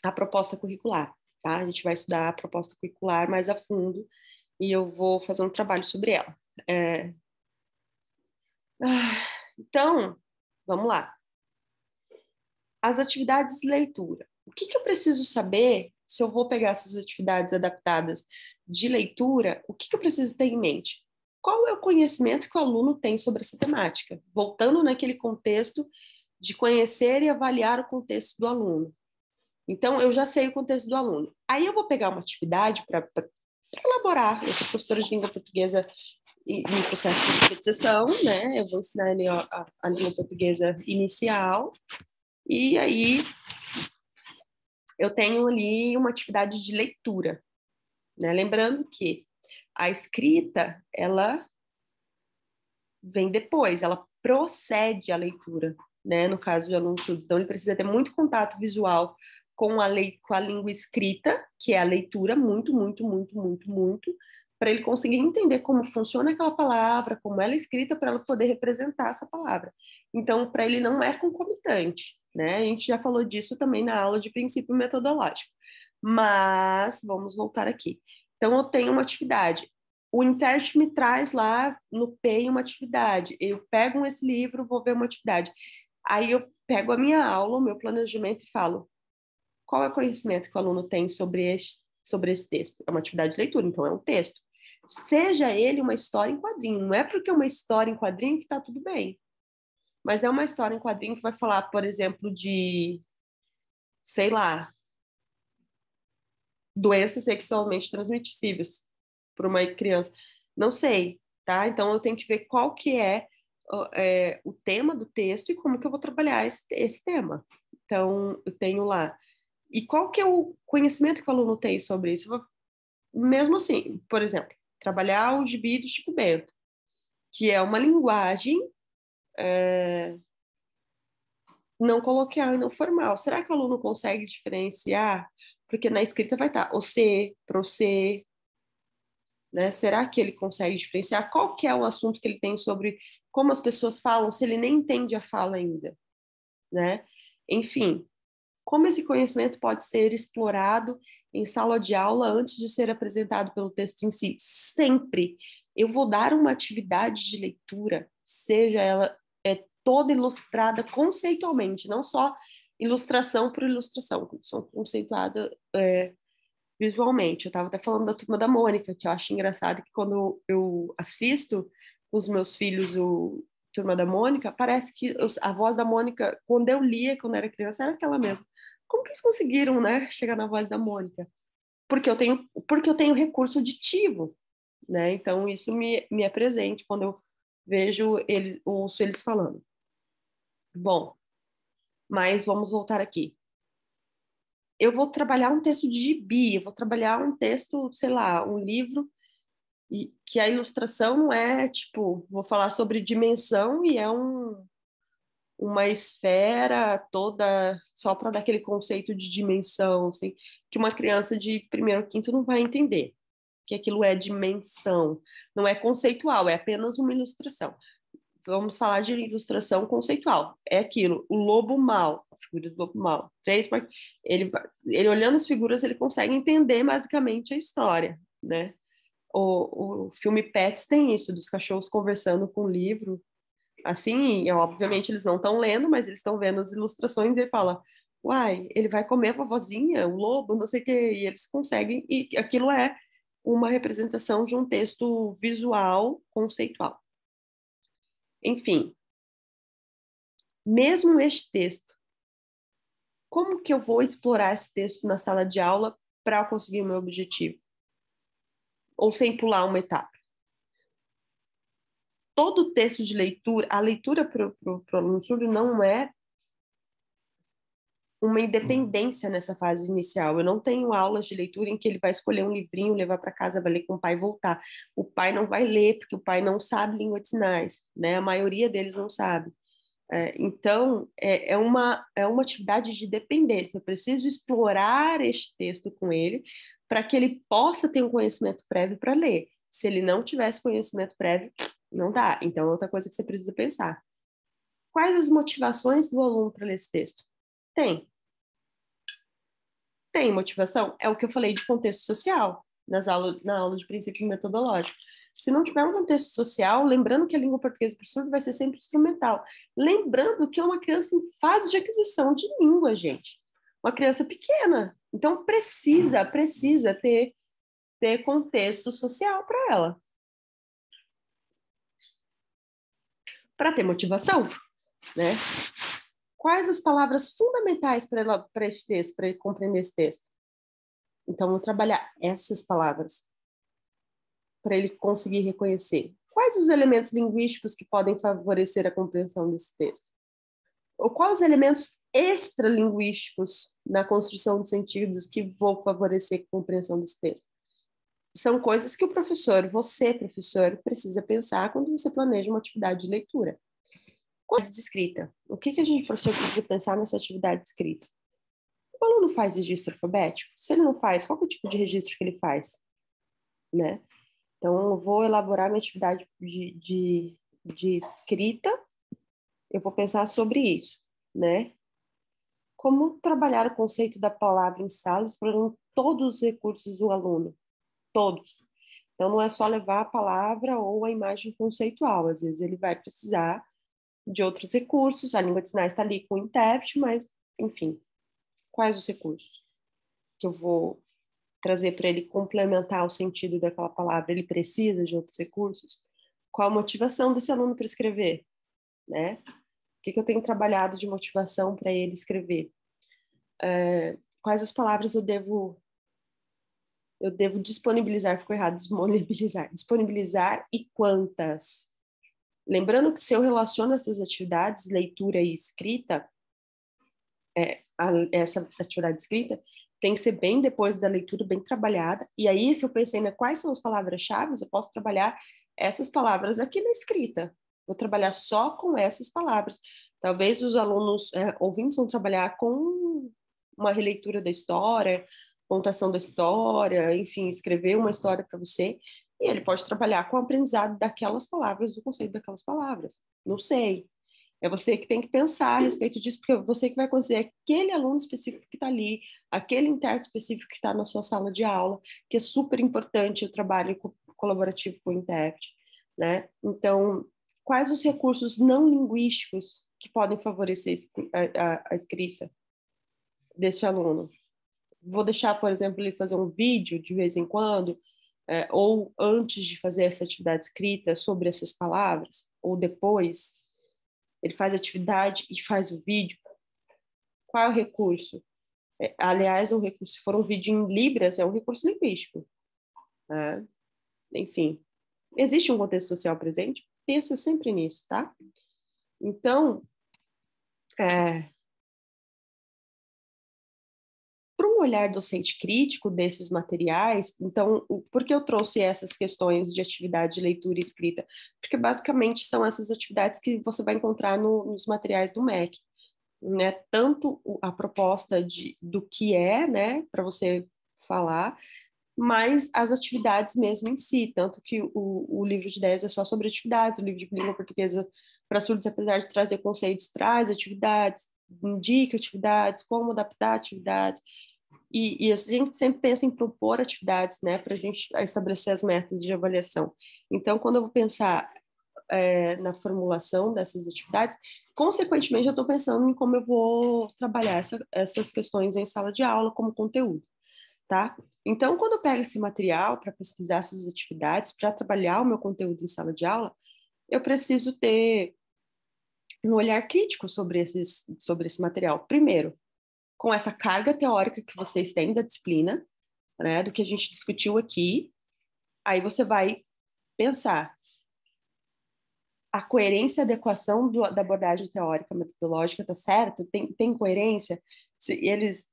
a proposta curricular, tá? A gente vai estudar a proposta curricular mais a fundo e eu vou fazer um trabalho sobre ela. Então, vamos lá. As atividades de leitura. O que eu preciso saber se eu vou pegar essas atividades adaptadas de leitura? O que eu preciso ter em mente? Qual é o conhecimento que o aluno tem sobre essa temática? Voltando naquele contexto de conhecer e avaliar o contexto do aluno. Então, eu já sei o contexto do aluno. Aí eu vou pegar uma atividade elaborar. Eu sou professora de língua portuguesa no processo de alfabetização, né? Eu vou ensinar ele a língua portuguesa inicial, e aí eu tenho ali uma atividade de leitura, né? Lembrando que a escrita, ela vem depois, ela procede à leitura, né? No caso do aluno surdo. Então, ele precisa ter muito contato visual com a língua escrita, que é a leitura, muito, muito, muito, muito, muito, para ele conseguir entender como funciona aquela palavra, como ela é escrita, para ela poder representar essa palavra. Então, para ele não é concomitante, né? A gente já falou disso também na aula de princípio metodológico. Mas, vamos voltar aqui. Então, eu tenho uma atividade. O intérprete me traz lá no PEI uma atividade. Eu pego esse livro, vou ver uma atividade. Aí eu pego a minha aula, o meu planejamento e falo: qual é o conhecimento que o aluno tem sobre esse texto? É uma atividade de leitura, então é um texto. Seja ele uma história em quadrinho. Não é porque é uma história em quadrinho que está tudo bem. Mas é uma história em quadrinho que vai falar, por exemplo, de, sei lá, doenças sexualmente transmissíveis para uma criança. Não sei, tá? Então eu tenho que ver qual que é o tema do texto e como que eu vou trabalhar esse tema. Então eu tenho lá. E qual que é o conhecimento que o aluno tem sobre isso? Mesmo assim, por exemplo, trabalhar o gibi do Chico Bento, que é uma linguagem não coloquial e não formal. Será que o aluno consegue diferenciar? Porque na escrita vai estar o C, pro C, né? Será que ele consegue diferenciar qual que é o assunto que ele tem sobre como as pessoas falam, se ele nem entende a fala ainda, né? Enfim, como esse conhecimento pode ser explorado em sala de aula antes de ser apresentado pelo texto em si? Sempre. Eu vou dar uma atividade de leitura, seja ela toda ilustrada conceitualmente, não só ilustração por ilustração, são conceituadas visualmente. Eu estava até falando da Turma da Mônica, que eu acho engraçado que quando eu assisto com os meus filhos o Turma da Mônica, parece que a voz da Mônica, quando eu lia, quando era criança, era aquela mesma. Como que eles conseguiram, né, chegar na voz da Mônica? Porque eu tenho recurso auditivo, né? Então isso me é presente quando eu ouço eles falando. Bom, mas vamos voltar aqui. Eu vou trabalhar um texto de gibi, eu vou trabalhar um texto, sei lá, um livro, e que a ilustração não é, tipo, vou falar sobre dimensão e é uma esfera toda só para dar aquele conceito de dimensão, assim, que uma criança de primeiro ou quinto não vai entender, que aquilo é dimensão, não é conceitual, é apenas uma ilustração. Vamos falar de ilustração conceitual. É aquilo, o lobo mau, a figura do lobo mau. Ele olhando as figuras, ele consegue entender basicamente a história, né? O filme Pets tem isso, dos cachorros conversando com o livro. Assim, obviamente eles não estão lendo, mas eles estão vendo as ilustrações e ele fala: uai, ele vai comer a vovozinha, o lobo, não sei o quê. E eles conseguem, e aquilo é uma representação de um texto visual conceitual. Enfim, mesmo este texto, como que eu vou explorar esse texto na sala de aula para conseguir o meu objetivo? Ou sem pular uma etapa? Todo texto de leitura, a leitura para o aluno surdo não é uma independência nessa fase inicial. Eu não tenho aulas de leitura em que ele vai escolher um livrinho, levar para casa, vai ler com o pai e voltar. O pai não vai ler, porque o pai não sabe língua de sinais, né? A maioria deles não sabe. Então, é uma atividade de dependência. Eu preciso explorar este texto com ele para que ele possa ter um conhecimento prévio para ler. Se ele não tivesse conhecimento prévio, não dá. Então, é outra coisa que você precisa pensar. Quais as motivações do aluno para ler esse texto? Tem. Tem motivação. É o que eu falei de contexto social na aula de princípio metodológico. Se não tiver um contexto social, lembrando que a língua portuguesa para o surdo vai ser sempre instrumental. Lembrando que é uma criança em fase de aquisição de língua, gente. Uma criança pequena. Então, precisa ter contexto social para ela. Para ter motivação, né? Quais as palavras fundamentais para esse texto, para ele compreender esse texto? Então, vou trabalhar essas palavras. para ele conseguir reconhecer? Quais os elementos linguísticos que podem favorecer a compreensão desse texto? Ou quais os elementos extralinguísticos na construção de sentidos que vão favorecer a compreensão desse texto? São coisas que o professor, você, professor, precisa pensar quando você planeja uma atividade de leitura. Quadro de escrita. O que a gente, professor, precisa pensar nessa atividade de escrita? O aluno faz registro alfabético? Se ele não faz, qual é o tipo de registro que ele faz? Né? Então, eu vou elaborar minha atividade de escrita, eu vou pensar sobre isso, né? Como trabalhar o conceito da palavra em sala, explorando todos os recursos do aluno, todos. Então, não é só levar a palavra ou a imagem conceitual, às vezes ele vai precisar de outros recursos, a língua de sinais está ali com o intérprete, mas, enfim, quais os recursos que eu vou trazer para ele complementar o sentido daquela palavra? Ele precisa de outros recursos? Qual a motivação desse aluno para escrever, né? O que eu tenho trabalhado de motivação para ele escrever? Quais as palavras eu devo disponibilizar? Ficou errado, disponibilizar e quantas? Lembrando que se eu relaciono essas atividades, leitura e escrita, essa atividade de escrita tem que ser bem depois da leitura, bem trabalhada. E aí, se eu pensei na quais são as palavras-chave, eu posso trabalhar essas palavras aqui na escrita. Vou trabalhar só com essas palavras. Talvez os alunos ouvintes vão trabalhar com uma releitura da história, contação da história, enfim, escrever uma história para você. E ele pode trabalhar com o aprendizado daquelas palavras, do conceito daquelas palavras. Não sei. É você que tem que pensar a respeito disso, porque é você que vai conhecer aquele aluno específico que está ali, aquele intérprete específico que está na sua sala de aula, que é super importante o trabalho colaborativo com o intérprete, né? Então, quais os recursos não linguísticos que podem favorecer a escrita desse aluno? Vou deixar, por exemplo, ele fazer um vídeo de vez em quando, ou antes de fazer essa atividade escrita sobre essas palavras, ou depois. Ele faz atividade e faz o vídeo. Qual é o recurso? Aliás, o recurso, se for um vídeo em Libras, é um recurso linguístico. Né? Enfim, existe um contexto social presente? Pensa sempre nisso, tá? Então, para um olhar docente crítico desses materiais, então, por que eu trouxe essas questões de atividade de leitura e escrita? Porque, basicamente, são essas atividades que você vai encontrar nos materiais do MEC. Né, tanto a proposta do que é, né, para você falar, mas as atividades mesmo em si, tanto que o livro de ideias é só sobre atividades, o livro de língua portuguesa para surdos, apesar de trazer conceitos, traz atividades, indica atividades, como adaptar atividades, e a gente sempre pensa em propor atividades, né, para a gente estabelecer as metas de avaliação. Então, quando eu vou pensar na formulação dessas atividades, consequentemente, eu estou pensando em como eu vou trabalhar essas questões em sala de aula como conteúdo, tá? Então, quando eu pego esse material para pesquisar essas atividades, para trabalhar o meu conteúdo em sala de aula, eu preciso ter um olhar crítico sobre esse material. Primeiro, com essa carga teórica que vocês têm da disciplina, né, do que a gente discutiu aqui, aí você vai pensar a coerência e adequação da abordagem teórica metodológica, tá certo? Tem coerência?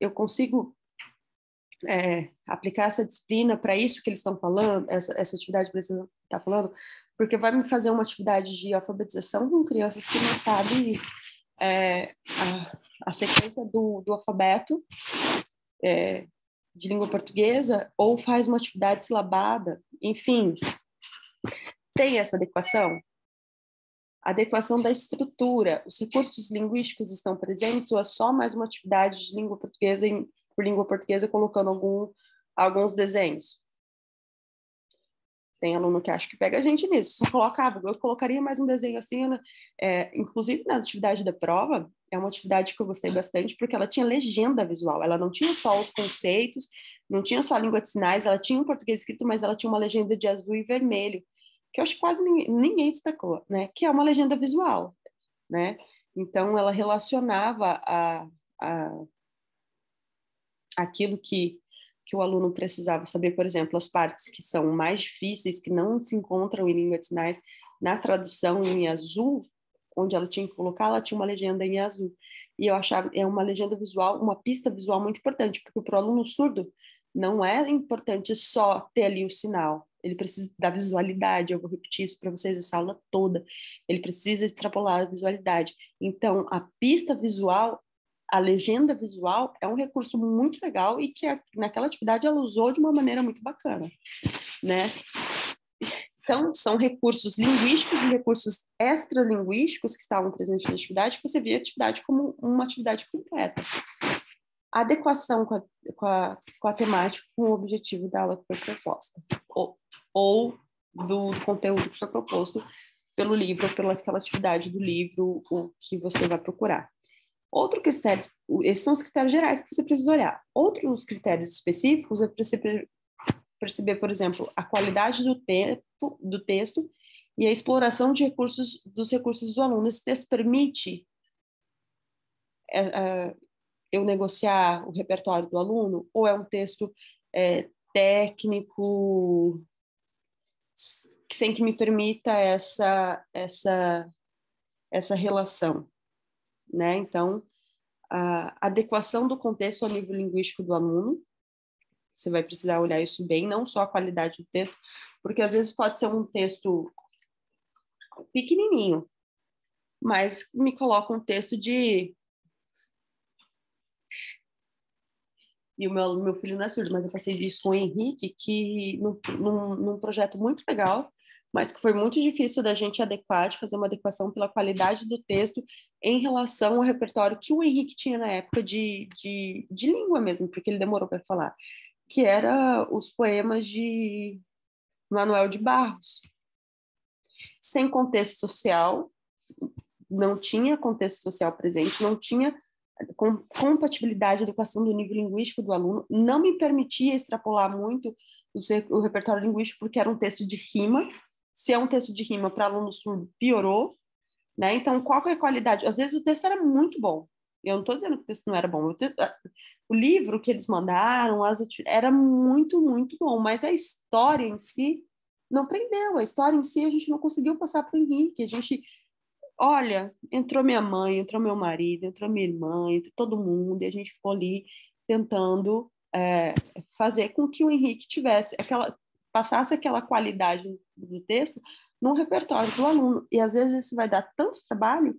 Eu consigo aplicar essa disciplina para isso que eles estão falando, essa atividade que eles estão falando, porque vai me fazer uma atividade de alfabetização com crianças que não sabem a sequência do alfabeto de língua portuguesa, ou faz uma atividade silabada, enfim, tem essa adequação? Adequação da estrutura, os recursos linguísticos estão presentes ou é só mais uma atividade de língua portuguesa por língua portuguesa colocando alguns desenhos? Tem aluno que acha que pega a gente nisso, só coloca, eu colocaria mais um desenho assim, inclusive na atividade da prova, é uma atividade que eu gostei bastante porque ela tinha legenda visual, ela não tinha só os conceitos, não tinha só a língua de sinais, ela tinha um português escrito, mas ela tinha uma legenda de azul e vermelho, que eu acho que quase ninguém destacou, né? Que é uma legenda visual, né? Então, ela relacionava aquilo que que o aluno precisava saber, por exemplo, as partes que são mais difíceis, que não se encontram em língua de sinais, na tradução em azul, onde ela tinha que colocar, ela tinha uma legenda em azul. E eu achava, é uma legenda visual, uma pista visual muito importante, porque para o aluno surdo não é importante só ter ali o sinal, ele precisa da visualidade, eu vou repetir isso para vocês essa aula toda, ele precisa extrapolar a visualidade. Então, a pista visual, a legenda visual é um recurso muito legal e que naquela atividade ela usou de uma maneira muito bacana, né? Então, são recursos linguísticos e recursos extralinguísticos que estavam presentes na atividade, que você via a atividade como uma atividade completa. A adequação com a temática, com o objetivo da aula que foi proposta, ou do conteúdo que foi proposto pelo livro, ou pela aquela atividade do livro, o que você vai procurar. Outros critérios, esses são os critérios gerais que você precisa olhar. Outros critérios específicos é perceber, por exemplo, a qualidade do texto e a exploração dos recursos do aluno. Esse texto permite eu negociar o repertório do aluno, ou é um texto técnico, sem que me permita essa relação, né? Então, a adequação do contexto ao nível linguístico do aluno, você vai precisar olhar isso bem, não só a qualidade do texto, porque às vezes pode ser um texto pequenininho, mas me coloca um texto de... E o meu filho não é surdo, mas eu passei isso com o Henrique, que num projeto muito legal, mas que foi muito difícil da gente adequar, de fazer uma adequação pela qualidade do texto em relação ao repertório que o Henrique tinha na época de língua mesmo, porque ele demorou para falar, que era os poemas de Manuel de Barros. Sem contexto social, não tinha contexto social presente, não tinha compatibilidade da educação do nível linguístico do aluno, não me permitia extrapolar muito o repertório linguístico, porque era um texto de rima. Se é um texto de rima para aluno surdo, piorou, né? Então, qual que é a qualidade? Às vezes o texto era muito bom, eu não estou dizendo que o texto não era bom, o livro que eles mandaram era muito, muito bom, mas a história em si não prendeu, a história em si a gente não conseguiu passar para o Henrique, a gente... Olha, entrou minha mãe, entrou meu marido, entrou minha irmã, entrou todo mundo, e a gente ficou ali tentando fazer com que o Henrique passasse aquela qualidade do texto no repertório do aluno. E às vezes isso vai dar tanto trabalho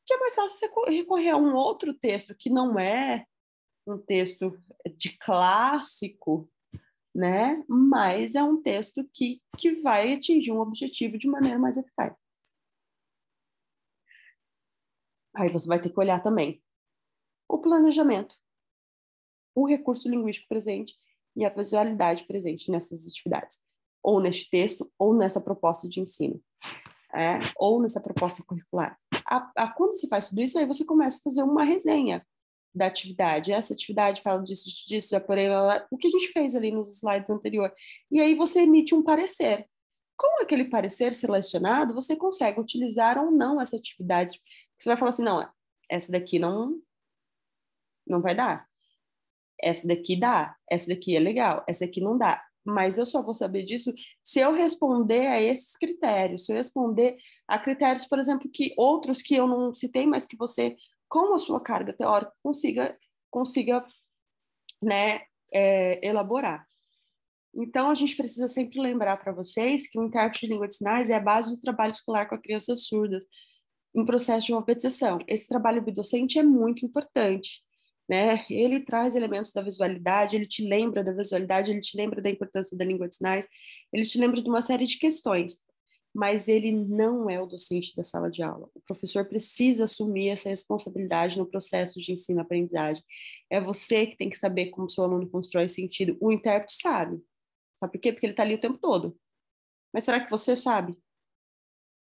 que é mais fácil você recorrer a um outro texto que não é um texto de clássico, né? Mas é um texto que vai atingir um objetivo de maneira mais eficaz. Aí você vai ter que olhar também o planejamento, o recurso linguístico presente e a visualidade presente nessas atividades, ou neste texto, ou nessa proposta de ensino, ou nessa proposta curricular. Quando você faz tudo isso, aí você começa a fazer uma resenha da atividade. Essa atividade fala disso, disso, já porém, o que a gente fez ali nos slides anteriores. E aí você emite um parecer. Com aquele parecer selecionado, você consegue utilizar ou não essa atividade. Você vai falar assim, não, essa daqui não vai dar. Essa daqui dá, essa daqui é legal, essa aqui não dá. Mas eu só vou saber disso se eu responder a esses critérios, se eu responder a critérios, por exemplo, que outros que eu não citei, mas que você, com a sua carga teórica, consiga né, elaborar. Então, a gente precisa sempre lembrar para vocês que o intérprete de língua de sinais é a base do trabalho escolar com a crianças surdas em processo de alfabetização. Esse trabalho bidocente é muito importante, né? Ele traz elementos da visualidade, ele te lembra da visualidade, ele te lembra da importância da língua de sinais, ele te lembra de uma série de questões, mas ele não é o docente da sala de aula. O professor precisa assumir essa responsabilidade no processo de ensino-aprendizagem. É você que tem que saber como seu aluno constrói sentido. O intérprete sabe. Sabe por quê? Porque ele está ali o tempo todo. Mas será que você sabe?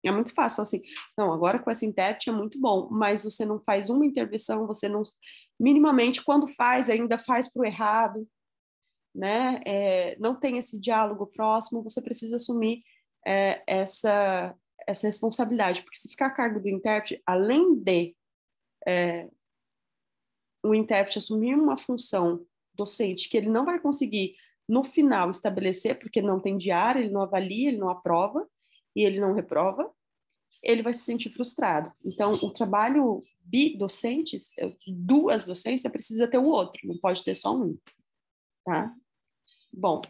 É muito fácil falar assim, não, agora com essa intérprete é muito bom, mas você não faz uma intervenção, você não, minimamente, quando faz, ainda faz para o errado, né? Não tem esse diálogo próximo, você precisa assumir essa responsabilidade, porque se ficar a cargo do intérprete, além de o intérprete assumir uma função docente que ele não vai conseguir, no final, estabelecer, porque não tem diário, ele não avalia, ele não aprova e ele não reprova, ele vai se sentir frustrado. Então, o trabalho bidocente, duas docências, precisa ter o outro, não pode ter só um, tá? Bom,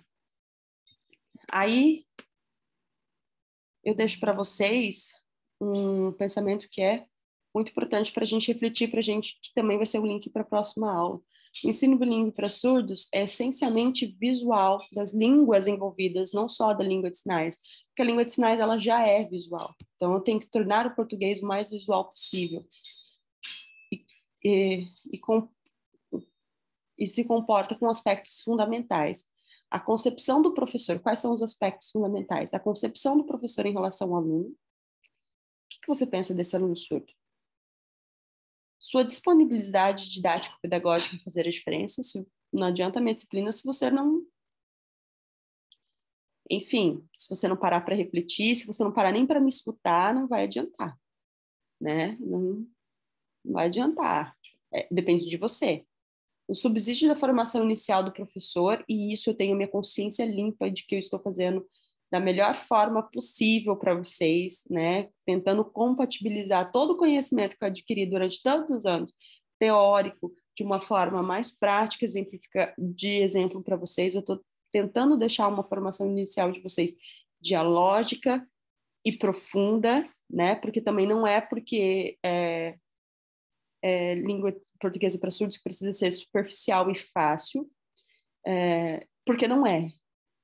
aí eu deixo para vocês um pensamento que é muito importante para a gente refletir, para a gente, que também vai ser o link para a próxima aula. O ensino bilíngue para surdos é essencialmente visual das línguas envolvidas, não só da língua de sinais, porque a língua de sinais ela já é visual. Então, eu tenho que tornar o português o mais visual possível. E se comporta com aspectos fundamentais. A concepção do professor, quais são os aspectos fundamentais? A concepção do professor em relação ao aluno. O que você pensa desse aluno surdo? Sua disponibilidade didático-pedagógica em fazer a diferença. Não adianta a minha disciplina se você não... Enfim, se você não parar para refletir, se você não parar nem para me escutar, não vai adiantar, né? Não vai adiantar. Depende de você. O subsídio da formação inicial do professor, e isso eu tenho minha consciência limpa de que eu estou fazendo da melhor forma possível para vocês, né? Tentando compatibilizar todo o conhecimento que eu adquiri durante tantos anos, teórico, de uma forma mais prática, de exemplo para vocês. Eu estou tentando deixar uma formação inicial de vocês dialógica e profunda, né? Porque também não é porque língua portuguesa para surdos que precisa ser superficial e fácil, porque não é,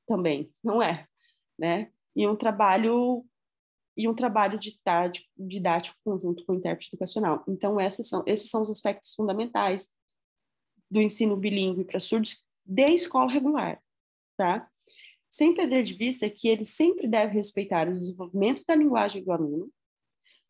também, não é, né? E um trabalho didático conjunto com o intérprete educacional. Então, esses são os aspectos fundamentais do ensino bilíngue para surdos de escola regular, tá? Sem perder de vista que ele sempre deve respeitar o desenvolvimento da linguagem do aluno,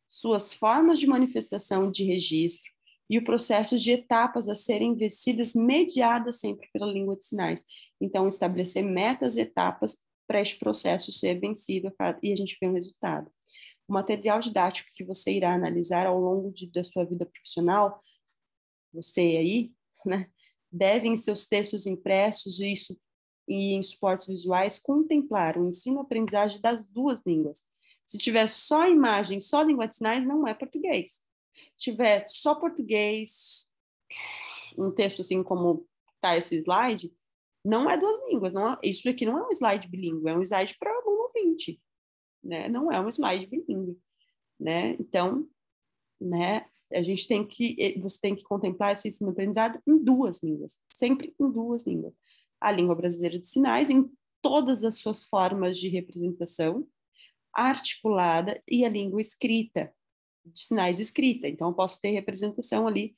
suas formas de manifestação e de registro, e o processo de etapas a serem vencidas, mediadas sempre pela língua de sinais. Então, estabelecer metas e etapas para este processo ser vencido e a gente vê um resultado. O material didático que você irá analisar ao longo da sua vida profissional, você aí, né, deve em seus textos impressos e em suportes visuais contemplar o ensino-aprendizagem das duas línguas. Se tiver só imagem, só língua de sinais, não é português. Se tiver só português, um texto assim como está esse slide, não é duas línguas. Isso aqui não é um slide bilíngue, é um slide para aluno ouvinte, né? Não é um slide bilíngue, né? Então, né? Você tem que contemplar esse ensino-aprendizado em duas línguas, sempre em duas línguas. A língua brasileira de sinais em todas as suas formas de representação, articulada, e a língua escrita, de sinais escrita. Então, eu posso ter representação ali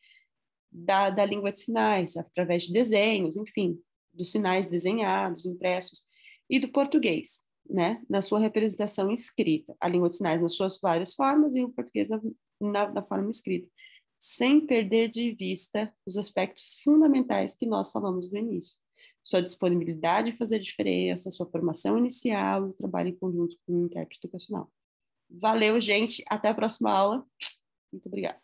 da língua de sinais, através de desenhos, enfim, dos sinais desenhados, impressos, e do português, né, na sua representação escrita. A língua de sinais nas suas várias formas e o português na forma escrita, sem perder de vista os aspectos fundamentais que nós falamos no início. Sua disponibilidade de fazer diferença, sua formação inicial e o trabalho em conjunto com o intérprete educacional. Valeu, gente. Até a próxima aula. Muito obrigada.